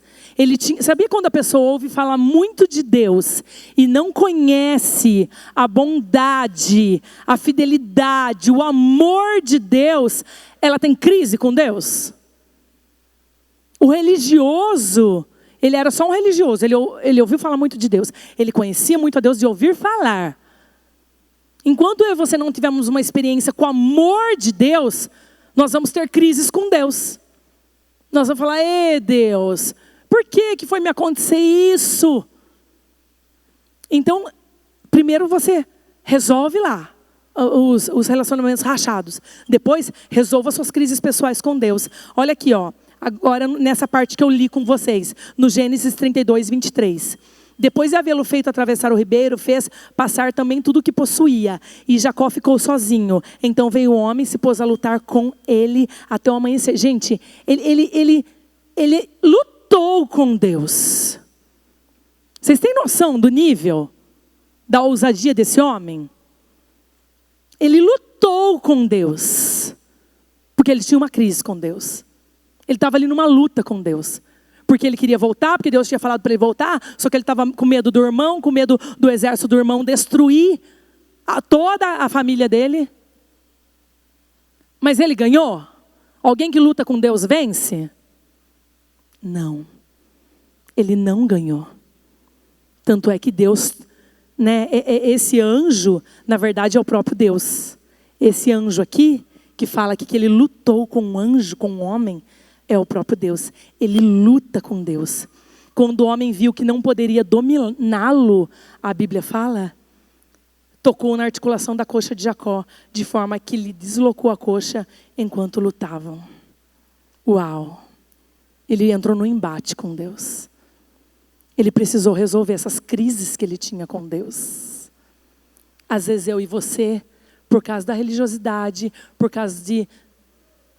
Sabia quando a pessoa ouve falar muito de Deus e não conhece a bondade, a fidelidade, o amor de Deus, ela tem crise com Deus? O religioso, ele era só um religioso, ele ouviu falar muito de Deus. Ele conhecia muito a Deus de ouvir falar. Enquanto eu e você não tivermos uma experiência com o amor de Deus, nós vamos ter crises com Deus. Nós vamos falar, Deus, por que foi me acontecer isso? Então, primeiro você resolve lá os relacionamentos rachados. Depois, resolva suas crises pessoais com Deus. Olha aqui, agora nessa parte que eu li com vocês, no Gênesis 32, 23. Depois de havê-lo feito atravessar o ribeiro, fez passar também tudo o que possuía. E Jacó ficou sozinho. Então veio o homem e se pôs a lutar com ele até o amanhecer. Gente, ele lutou com Deus. Vocês têm noção do nível da ousadia desse homem? Ele lutou com Deus. Porque ele tinha uma crise com Deus. Ele estava ali numa luta com Deus. Porque ele queria voltar, porque Deus tinha falado para ele voltar. Só que ele estava com medo do irmão, com medo do exército do irmão destruir toda a família dele. Mas ele ganhou? Alguém que luta com Deus vence? Não. Ele não ganhou. Tanto é que Deus, esse anjo, na verdade é o próprio Deus. Esse anjo aqui, que fala aqui que ele lutou com um anjo, com um homem, é o próprio Deus. Ele luta com Deus. Quando o homem viu que não poderia dominá-lo, a Bíblia fala, tocou na articulação da coxa de Jacó, de forma que lhe deslocou a coxa enquanto lutavam. Uau! Ele entrou no embate com Deus. Ele precisou resolver essas crises que ele tinha com Deus. Às vezes eu e você, por causa da religiosidade, por causa de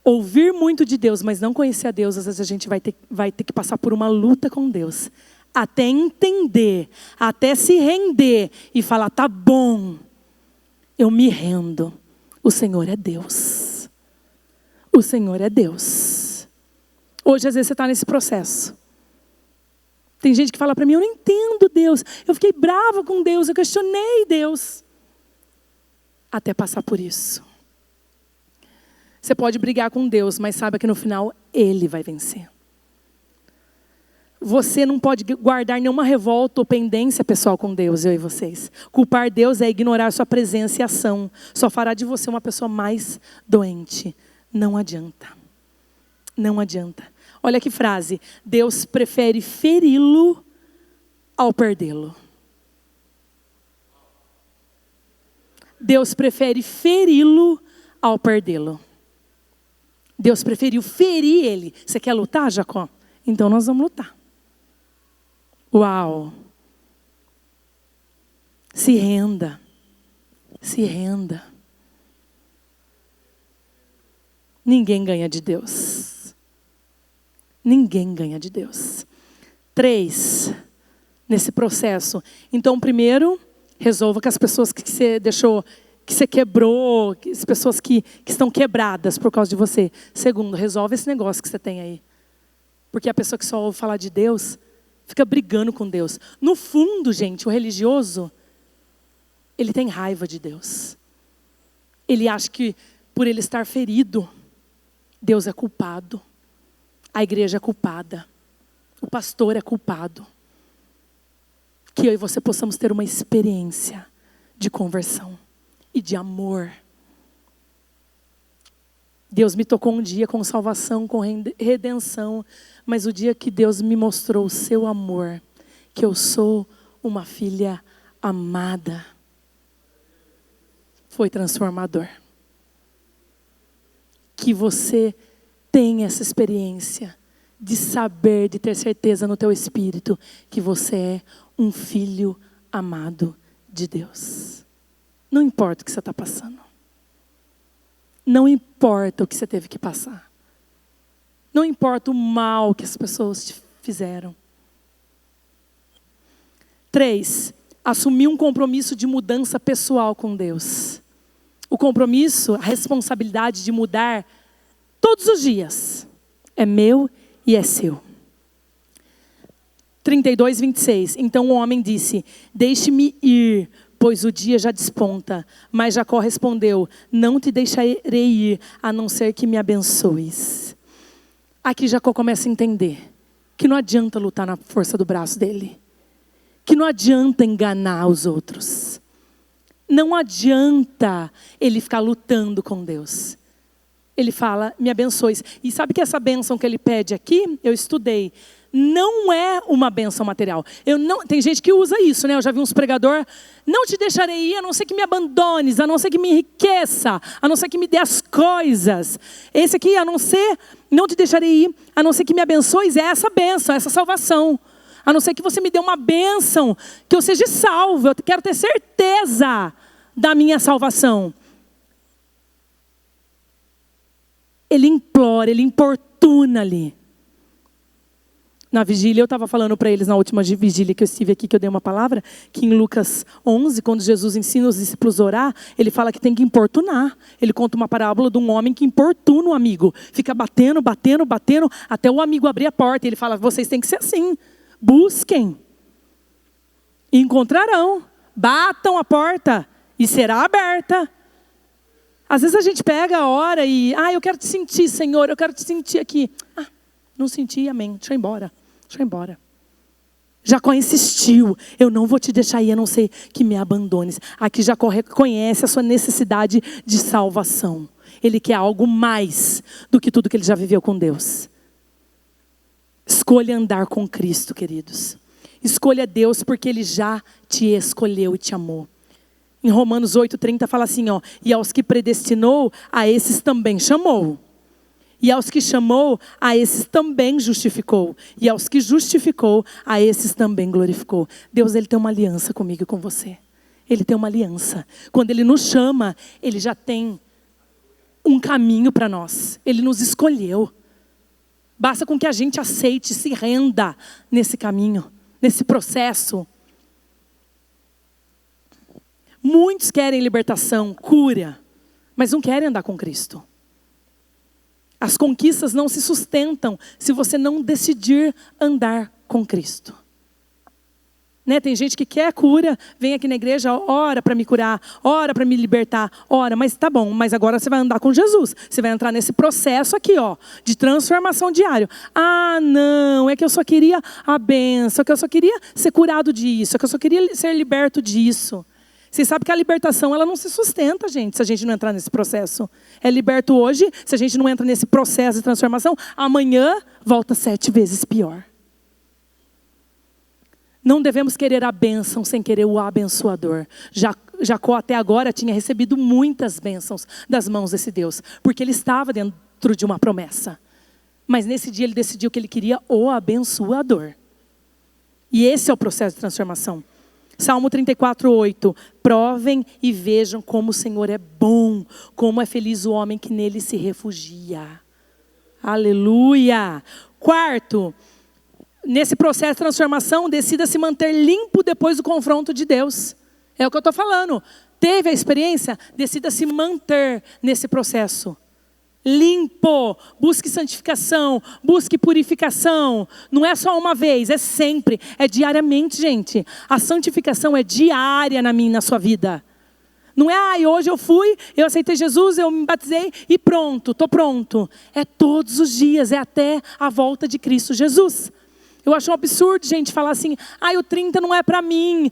ouvir muito de Deus, mas não conhecer a Deus, às vezes a gente vai ter que passar por uma luta com Deus. Até entender, até se render e falar, tá bom, eu me rendo. O Senhor é Deus. O Senhor é Deus. Hoje, às vezes, você está nesse processo. Tem gente que fala para mim, eu não entendo Deus. Eu fiquei brava com Deus, eu questionei Deus. Até passar por isso. Você pode brigar com Deus, mas saiba que no final Ele vai vencer. Você não pode guardar nenhuma revolta ou pendência pessoal com Deus, eu e vocês. Culpar Deus é ignorar sua presença e ação. Só fará de você uma pessoa mais doente. Não adianta. Não adianta. Olha que frase. Deus prefere feri-lo ao perdê-lo. Deus prefere feri-lo ao perdê-lo. Deus preferiu ferir ele. Você quer lutar, Jacó? Então nós vamos lutar. Uau! Se renda. Se renda. Ninguém ganha de Deus. Ninguém ganha de Deus. 3, nesse processo. Então, primeiro, resolva com as pessoas que você deixou, que você quebrou, as pessoas que estão quebradas por causa de você. Segundo, resolve esse negócio que você tem aí. Porque a pessoa que só ouve falar de Deus, fica brigando com Deus. No fundo, gente, o religioso, ele tem raiva de Deus. Ele acha que por ele estar ferido, Deus é culpado. A igreja é culpada. O pastor é culpado. Que eu e você possamos ter uma experiência de conversão e de amor. Deus me tocou um dia com salvação, com redenção, mas o dia que Deus me mostrou o seu amor, que eu sou uma filha amada, foi transformador. Que você tenha essa experiência de saber, de ter certeza no teu espírito que você é um filho amado de Deus. Não importa o que você está passando. Não importa o que você teve que passar. Não importa o mal que as pessoas te fizeram. 3, assumir um compromisso de mudança pessoal com Deus. O compromisso, a responsabilidade de mudar todos os dias. É meu e é seu. 32, 26. Então o homem disse: deixe-me ir, pois o dia já desponta. Mas Jacó respondeu: não te deixarei ir, a não ser que me abençoes. Aqui Jacó começa a entender que não adianta lutar na força do braço dele. Que não adianta enganar os outros. Não adianta ele ficar lutando com Deus. Ele fala: me abençoe. E sabe que essa bênção que ele pede aqui, eu estudei, não é uma bênção material. Tem gente que usa isso, né? Eu já vi uns pregadores: não te deixarei ir, a não ser que me abandones, a não ser que me enriqueça, a não ser que me dê as coisas. Esse aqui, não te deixarei ir, a não ser que me abençoes, é essa bênção, essa salvação. A não ser que você me dê uma bênção, que eu seja salvo. Eu quero ter certeza da minha salvação. Ele implora, ele importuna ali. Na vigília, eu estava falando para eles, na última vigília que eu estive aqui, que eu dei uma palavra, que em Lucas 11, quando Jesus ensina os discípulos a orar, ele fala que tem que importunar. Ele conta uma parábola de um homem que importuna o amigo. Fica batendo, até o amigo abrir a porta. E ele fala: vocês têm que ser assim. Busquem, e encontrarão, batam a porta e será aberta. Às vezes a gente pega a hora e, eu quero te sentir, Senhor, eu quero te sentir aqui. Não senti, amém, deixa eu ir embora. Jacó insistiu: eu não vou te deixar ir, a não ser que me abandones. Aqui Jacó reconhece a sua necessidade de salvação. Ele quer algo mais do que tudo que ele já viveu com Deus. Escolha andar com Cristo, queridos. Escolha Deus, porque Ele já te escolheu e te amou. Em Romanos 8:30 fala assim, e aos que predestinou, a esses também chamou. E aos que chamou, a esses também justificou. E aos que justificou, a esses também glorificou. Deus, Ele tem uma aliança comigo e com você. Ele tem uma aliança. Quando Ele nos chama, Ele já tem um caminho para nós. Ele nos escolheu. Basta com que a gente aceite, se renda nesse caminho, nesse processo. Muitos querem libertação, cura, mas não querem andar com Cristo. As conquistas não se sustentam se você não decidir andar com Cristo. Né? Tem gente que quer cura, vem aqui na igreja, ora para me curar, ora para me libertar, ora, mas tá bom, mas agora você vai andar com Jesus. Você vai entrar nesse processo aqui, de transformação diária. Não, é que eu só queria a bênção, é que eu só queria ser curado disso, é que eu só queria ser liberto disso. Vocês sabem que a libertação, ela não se sustenta, gente, se a gente não entrar nesse processo. É liberto hoje, se a gente não entra nesse processo de transformação, amanhã volta 7 vezes pior. Não devemos querer a bênção sem querer o abençoador. Jacó até agora tinha recebido muitas bênçãos das mãos desse Deus, porque ele estava dentro de uma promessa. Mas nesse dia ele decidiu que ele queria o abençoador. E esse é o processo de transformação. Salmo 34:8. Provem e vejam como o Senhor é bom, como é feliz o homem que nele se refugia. Aleluia! 4. nesse processo de transformação, decida se manter limpo depois do confronto de Deus. É o que eu estou falando. Teve a experiência? Decida se manter nesse processo. Limpo, busque santificação, busque purificação. Não é só uma vez, é sempre, é diariamente, gente. A santificação é diária na minha e na sua vida. Não é, hoje eu fui, eu aceitei Jesus, eu me batizei e pronto, estou pronto. É todos os dias, é até a volta de Cristo Jesus. Eu acho um absurdo, gente, falar assim, o 30 não é para mim,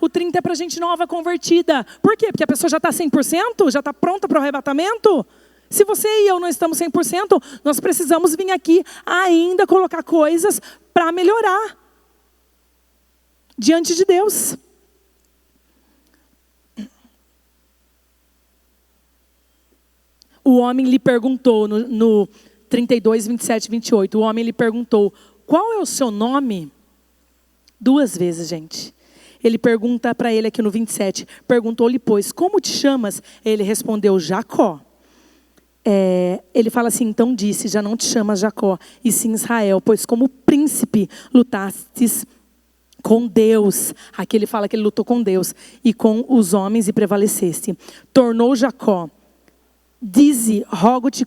o 30 é para gente nova convertida. Por quê? Porque a pessoa já está 100%? Já está pronta para o arrebatamento? Se você e eu não estamos 100%, nós precisamos vir aqui ainda colocar coisas para melhorar diante de Deus. O homem lhe perguntou, no 32, 27 e 28, o homem lhe perguntou, qual é o seu nome? 2 vezes, gente. Ele pergunta para ele aqui no 27, perguntou-lhe, pois, como te chamas? Ele respondeu, Jacó. Ele fala assim, então disse, já não te chamas Jacó, e sim Israel, pois como príncipe lutastes com Deus. Aqui ele fala que ele lutou com Deus, e com os homens e prevaleceste. Tornou Jacó, dize, rogo-te,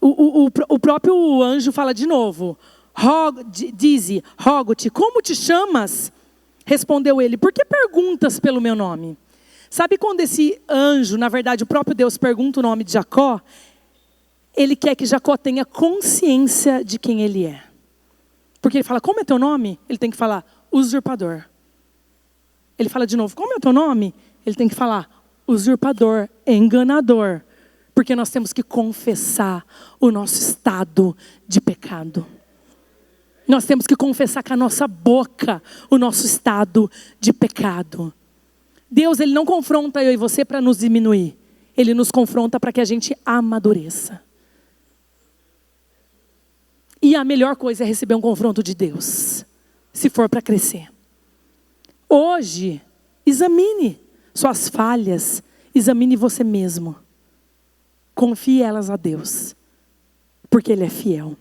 o próprio anjo fala de novo, dize, rogo-te, como te chamas? Respondeu ele, por que perguntas pelo meu nome? Sabe quando esse anjo, na verdade o próprio Deus pergunta o nome de Jacó? Ele quer que Jacó tenha consciência de quem ele é. Porque ele fala, como é teu nome? Ele tem que falar, usurpador. Ele fala de novo, como é teu nome? Ele tem que falar, usurpador, enganador. Porque nós temos que confessar o nosso estado de pecado. Nós temos que confessar com a nossa boca o nosso estado de pecado. Deus, Ele não confronta eu e você para nos diminuir. Ele nos confronta para que a gente amadureça. E a melhor coisa é receber um confronto de Deus, se for para crescer. Hoje, examine suas falhas, examine você mesmo. Confie elas a Deus, porque Ele é fiel.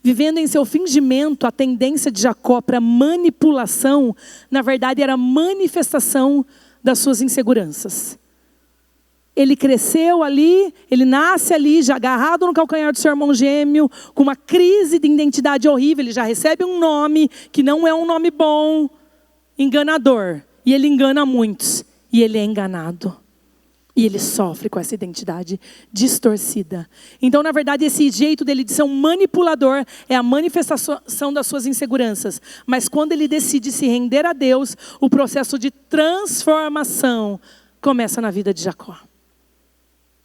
Vivendo em seu fingimento, a tendência de Jacó para manipulação, na verdade era a manifestação das suas inseguranças. Ele cresceu ali, ele nasce ali, já agarrado no calcanhar do seu irmão gêmeo, com uma crise de identidade horrível, ele já recebe um nome que não é um nome bom, enganador. E ele engana muitos, e ele é enganado. E ele sofre com essa identidade distorcida. Então, na verdade, esse jeito dele de ser um manipulador é a manifestação das suas inseguranças. Mas quando ele decide se render a Deus, o processo de transformação começa na vida de Jacó.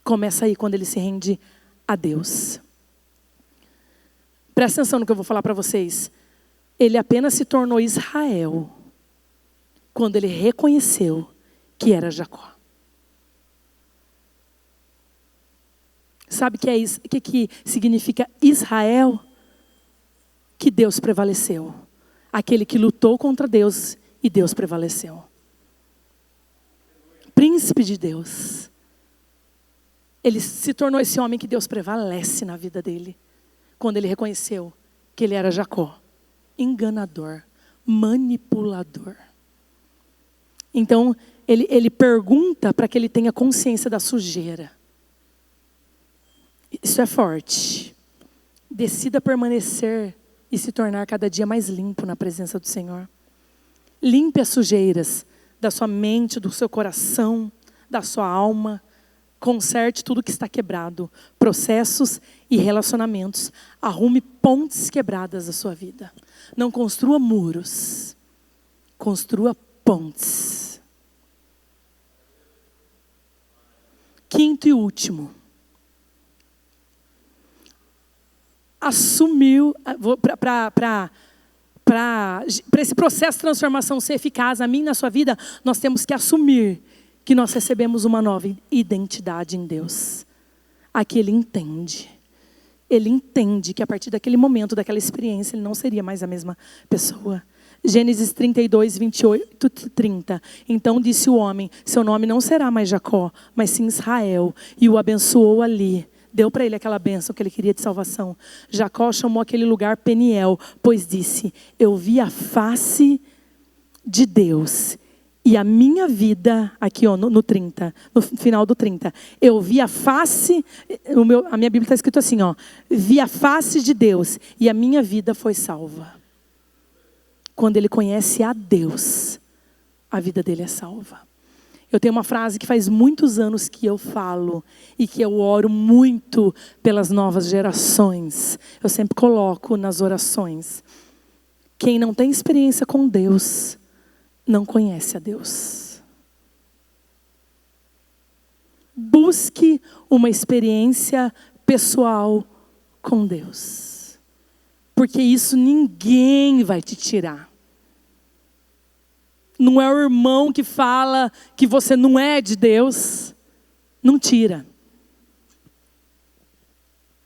Começa aí quando ele se rende a Deus. Presta atenção no que eu vou falar para vocês. Ele apenas se tornou Israel quando ele reconheceu que era Jacó. Sabe o que significa Israel? Que Deus prevaleceu. Aquele que lutou contra Deus e Deus prevaleceu. Príncipe de Deus. Ele se tornou esse homem que Deus prevalece na vida dele. Quando ele reconheceu que ele era Jacó. Enganador, manipulador. Então, ele pergunta para que ele tenha consciência da sujeira. Isso é forte. Decida permanecer e se tornar cada dia mais limpo na presença do Senhor. Limpe as sujeiras da sua mente, do seu coração, da sua alma. Conserte tudo que está quebrado. Processos e relacionamentos. Arrume pontes quebradas da sua vida. Não construa muros. Construa pontes. Quinto e último. Assumiu, para esse processo de transformação ser eficaz, a mim na sua vida, nós temos que assumir que nós recebemos uma nova identidade em Deus. Aqui ele entende que a partir daquele momento, daquela experiência, ele não seria mais a mesma pessoa. Gênesis 32, 28 e 30. Então disse o homem, seu nome não será mais Jacó, mas sim Israel. E o abençoou ali, deu para ele aquela bênção que ele queria de salvação. Jacó chamou aquele lugar Peniel, pois disse: eu vi a face de Deus. E a minha vida, aqui ó, no 30, no final do 30, eu vi a face, a minha Bíblia está escrito assim, ó, vi a face de Deus e a minha vida foi salva. Quando ele conhece a Deus, a vida dele é salva. Eu tenho uma frase que faz muitos anos que eu falo e que eu oro muito pelas novas gerações. Eu sempre coloco nas orações. Quem não tem experiência com Deus, não conhece a Deus. Busque uma experiência pessoal com Deus. Porque isso ninguém vai te tirar. Não é o irmão que fala que você não é de Deus. Não tira.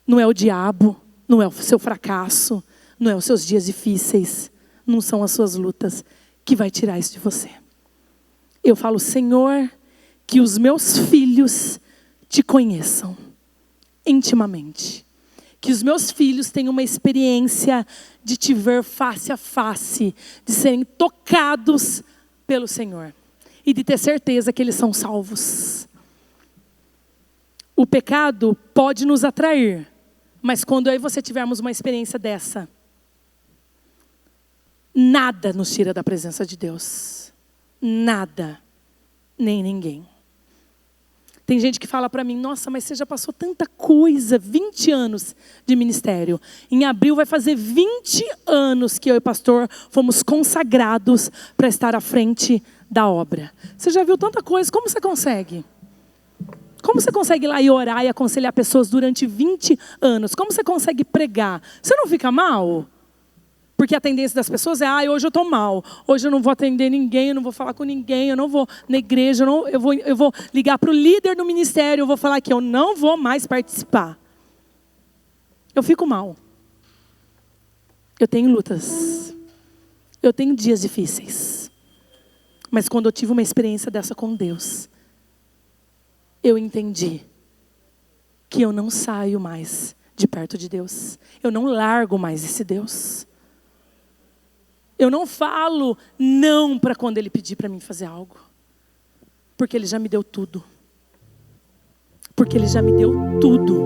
Não é o diabo, não é o seu fracasso, não é os seus dias difíceis, não são as suas lutas que vai tirar isso de você. Eu falo, Senhor, que os meus filhos te conheçam intimamente. Que os meus filhos tenham uma experiência de te ver face a face, de serem tocados pelo Senhor e de ter certeza que eles são salvos. O pecado pode nos atrair, mas quando eu e você tivermos uma experiência dessa, nada nos tira da presença de Deus. Nada, nem ninguém. Tem gente que fala para mim, nossa, mas você já passou tanta coisa, 20 anos de ministério. Em abril vai fazer 20 anos que eu e o pastor fomos consagrados para estar à frente da obra. Você já viu tanta coisa, como você consegue? Como você consegue ir lá e orar e aconselhar pessoas durante 20 anos? Como você consegue pregar? Você não fica mal? Porque a tendência das pessoas é, hoje eu estou mal, hoje eu não vou atender ninguém, eu não vou falar com ninguém, eu não vou na igreja, eu vou ligar para o líder do ministério, eu vou falar que eu não vou mais participar. Eu fico mal. Eu tenho lutas. Eu tenho dias difíceis. Mas quando eu tive uma experiência dessa com Deus, eu entendi que eu não saio mais de perto de Deus. Eu não largo mais esse Deus. Eu não falo não para quando Ele pedir para mim fazer algo. Porque Ele já me deu tudo. Porque Ele já me deu tudo.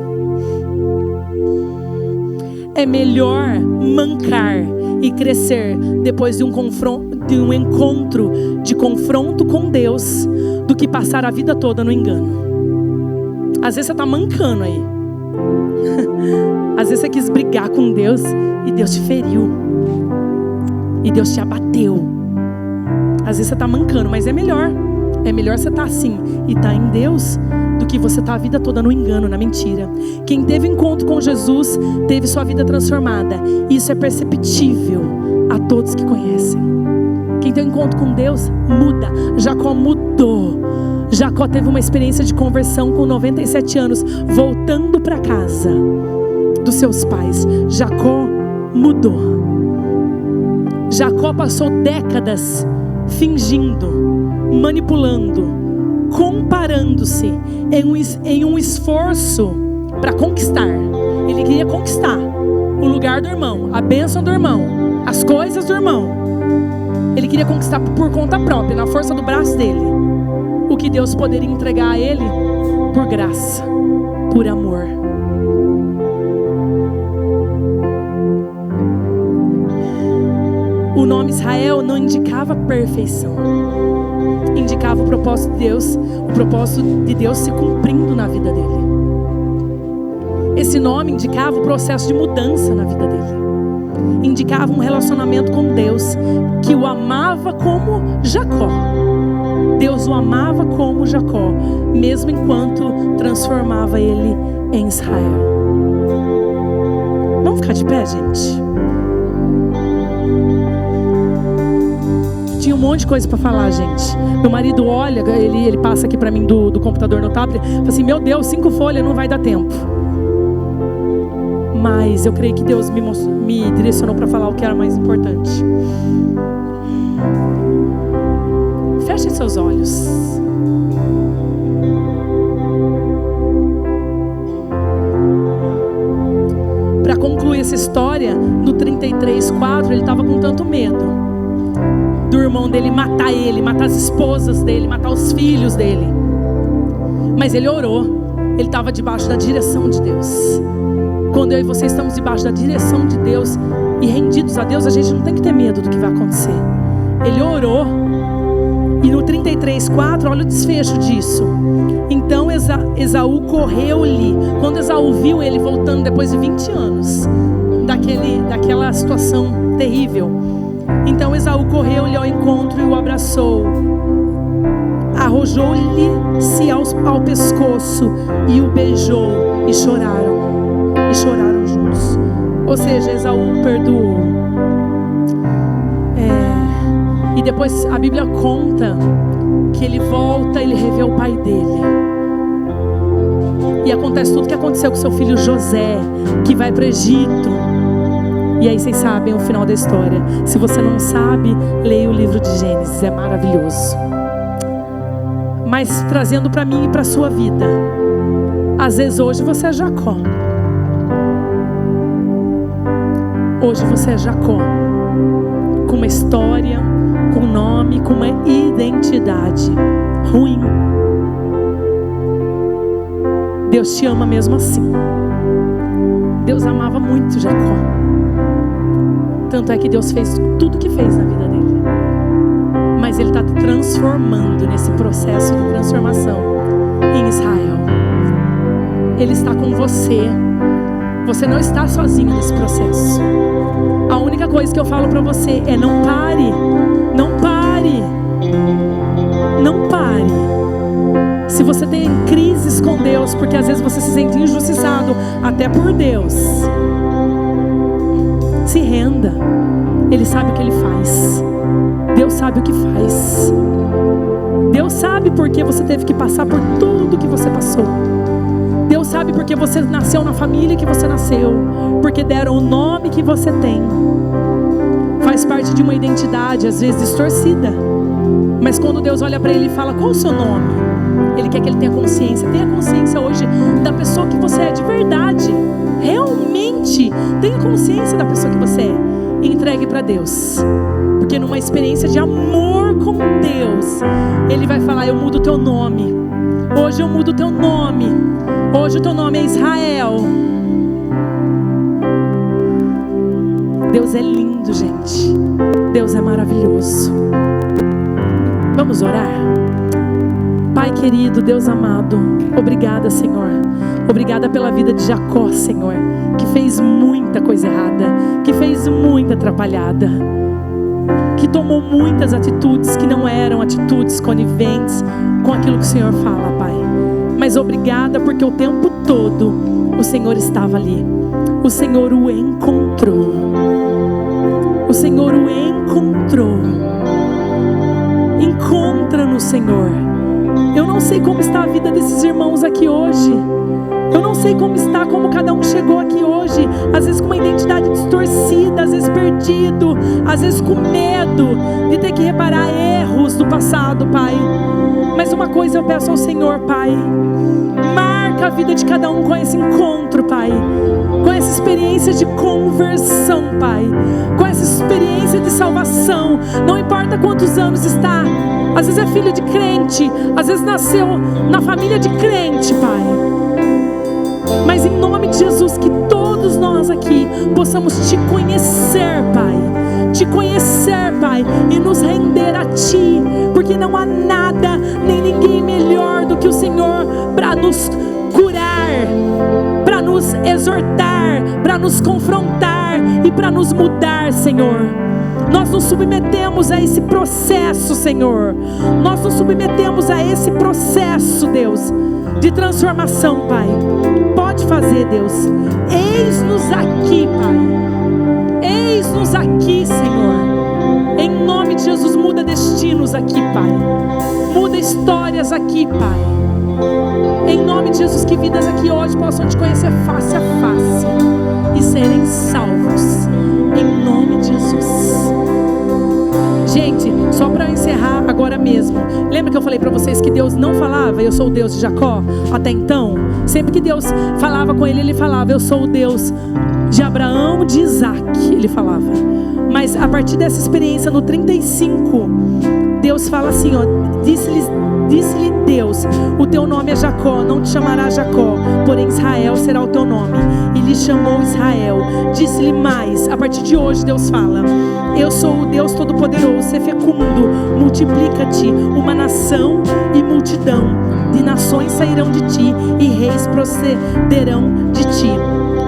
É melhor mancar e crescer depois de um encontro de confronto com Deus do que passar a vida toda no engano. Às vezes você está mancando aí. Às vezes você quis brigar com Deus e Deus te feriu. E Deus te abateu. Às vezes você está mancando, mas é melhor. É melhor você estar assim e estar em Deus do que você estar a vida toda no engano, na mentira. Quem teve encontro com Jesus teve sua vida transformada. Isso é perceptível a todos que conhecem. Quem tem encontro com Deus muda. Jacó mudou. Jacó teve uma experiência de conversão com 97 anos, voltando para casa dos seus pais. Jacó mudou. Jacó passou décadas fingindo, manipulando, comparando-se em um esforço para conquistar. Ele queria conquistar o lugar do irmão, a bênção do irmão, as coisas do irmão. Ele queria conquistar por conta própria, na força do braço dele, o que Deus poderia entregar a ele por graça, por amor. O nome Israel não indicava perfeição. Indicava o propósito de Deus se cumprindo na vida dele. Esse nome indicava o processo de mudança na vida dele. Indicava um relacionamento com Deus, que o amava como Jacó. Deus o amava como Jacó, mesmo enquanto transformava ele em Israel. Vamos ficar de pé, gente? Tinha um monte de coisa para falar, gente. Meu marido olha, ele passa aqui para mim do computador no tablet, fala assim, meu Deus, 5 folhas não vai dar tempo. Mas eu creio que Deus me direcionou para falar o que era mais importante. Feche seus olhos. história, no 33:4, ele estava com tanto medo do irmão dele matar ele, matar as esposas dele, matar os filhos dele. Mas ele orou. Ele estava debaixo da direção de Deus. Quando eu e você estamos debaixo da direção de Deus e rendidos a Deus, a gente não tem que ter medo do que vai acontecer. Ele orou. E no 33:4, olha o desfecho disso. Então Esaú correu-lhe. Quando Esaú viu ele voltando depois de 20 anos daquela situação terrível, então Esaú correu-lhe ao encontro e o abraçou, arrojou-lhe-se ao pescoço e o beijou, e choraram juntos. Ou seja, Esaú perdoou. E depois a Bíblia conta que ele volta, ele revê o pai dele. E acontece tudo que aconteceu com seu filho José, que vai para o Egito. E aí vocês sabem o final da história. Se você não sabe, leia o livro de Gênesis, é maravilhoso. Mas trazendo para mim e para a sua vida, às vezes hoje você é Jacó. Hoje você é Jacó, com uma história, com um nome, com uma identidade ruim. Deus te ama mesmo assim. Deus amava muito Jacó. Tanto é que Deus fez tudo o que fez na vida dele. Mas Ele está te transformando nesse processo de transformação em Israel. Ele está com você. Você não está sozinho nesse processo. A única coisa que eu falo para você é: não pare. Não pare. Não pare. Se você tem crises com Deus, porque às vezes você se sente injustiçado até por Deus, se renda. Ele sabe o que Ele faz. Deus sabe o que faz. Deus sabe porque você teve que passar por tudo que você passou. Deus sabe porque você nasceu na família que você nasceu, porque deram o nome que você tem. Faz parte de uma identidade, às vezes distorcida. Mas quando Deus olha para ele e fala: qual o seu nome? Ele quer que ele tenha consciência. Tenha consciência hoje da pessoa que você é de verdade. Realmente tenha consciência da pessoa que você é. E entregue para Deus. Porque numa experiência de amor com Deus, Ele vai falar: eu mudo o teu nome. Hoje eu mudo o teu nome. Hoje o teu nome é Israel. Deus é lindo, gente. Deus é maravilhoso. Vamos orar? Pai querido, Deus amado, obrigada, Senhor. Obrigada pela vida de Jacó, Senhor, que fez muita coisa errada, que fez muita atrapalhada, que tomou muitas atitudes que não eram atitudes coniventes com aquilo que o Senhor fala, Pai. Mas obrigada porque o tempo todo o Senhor estava ali. O Senhor o encontrou. O Senhor o encontrou. Encontra-nos, Senhor. Eu não sei como está a vida desses irmãos aqui hoje. Eu não sei como cada um chegou aqui hoje. Às vezes com uma identidade distorcida, às vezes perdido, às vezes com medo de ter que reparar erros do passado, Pai. Mas uma coisa eu peço ao Senhor, Pai: marca a vida de cada um com esse encontro, Pai, com essa experiência de conversão, Pai, com essa experiência de salvação. Não importa quantos anos está, às vezes é filho de crente, às vezes nasceu na família de crente, Pai. Mas em nome de Jesus, que todos nós aqui possamos Te conhecer, Pai. Te conhecer, Pai, e nos render a Ti, porque não há nada nem ninguém melhor do que o Senhor para nos curar, para nos exortar, para nos confrontar e para nos mudar, Senhor. Nós nos submetemos a esse processo, Senhor. Nós nos submetemos a esse processo, Deus, de transformação, Pai. Pode fazer, Deus. Eis-nos aqui, Pai. Eis-nos aqui, Senhor. Em nome de Jesus, muda destinos aqui, Pai. Muda histórias aqui, Pai. Em nome de Jesus, que vidas aqui hoje possam Te conhecer face a face e serem salvos. Em nome de Jesus. Gente, só para encerrar agora mesmo, lembra que que eu falei para vocês que Deus não falava, eu sou o Deus de Jacó, até então? Sempre que Deus falava com ele, ele falava, eu sou o Deus de Abraão, de Isaac, ele falava. Mas a partir dessa experiência, no 35, Deus fala assim, ó, disse-lhe Deus, o teu nome é Jacó, não te chamará Jacó, porém Israel será o teu nome. E lhe chamou Israel. Disse-lhe mais, a partir de hoje Deus fala, eu sou o Deus Todo-Poderoso, ser fecundo, multiplica-te, uma nação e multidão de nações sairão de ti, e reis procederão de ti.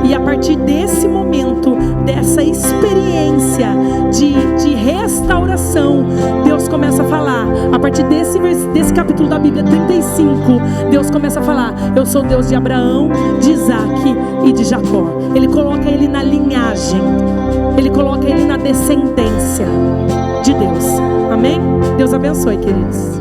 E a partir desse momento, dessa experiência de restauração, Deus começa a falar, a partir desse capítulo da Bíblia 35, Deus começa a falar, eu sou Deus de Abraão, de Isaac e de Jacó. Ele coloca ele na linhagem, ele coloca ele na descendência de Deus. Amém? Deus abençoe, queridos.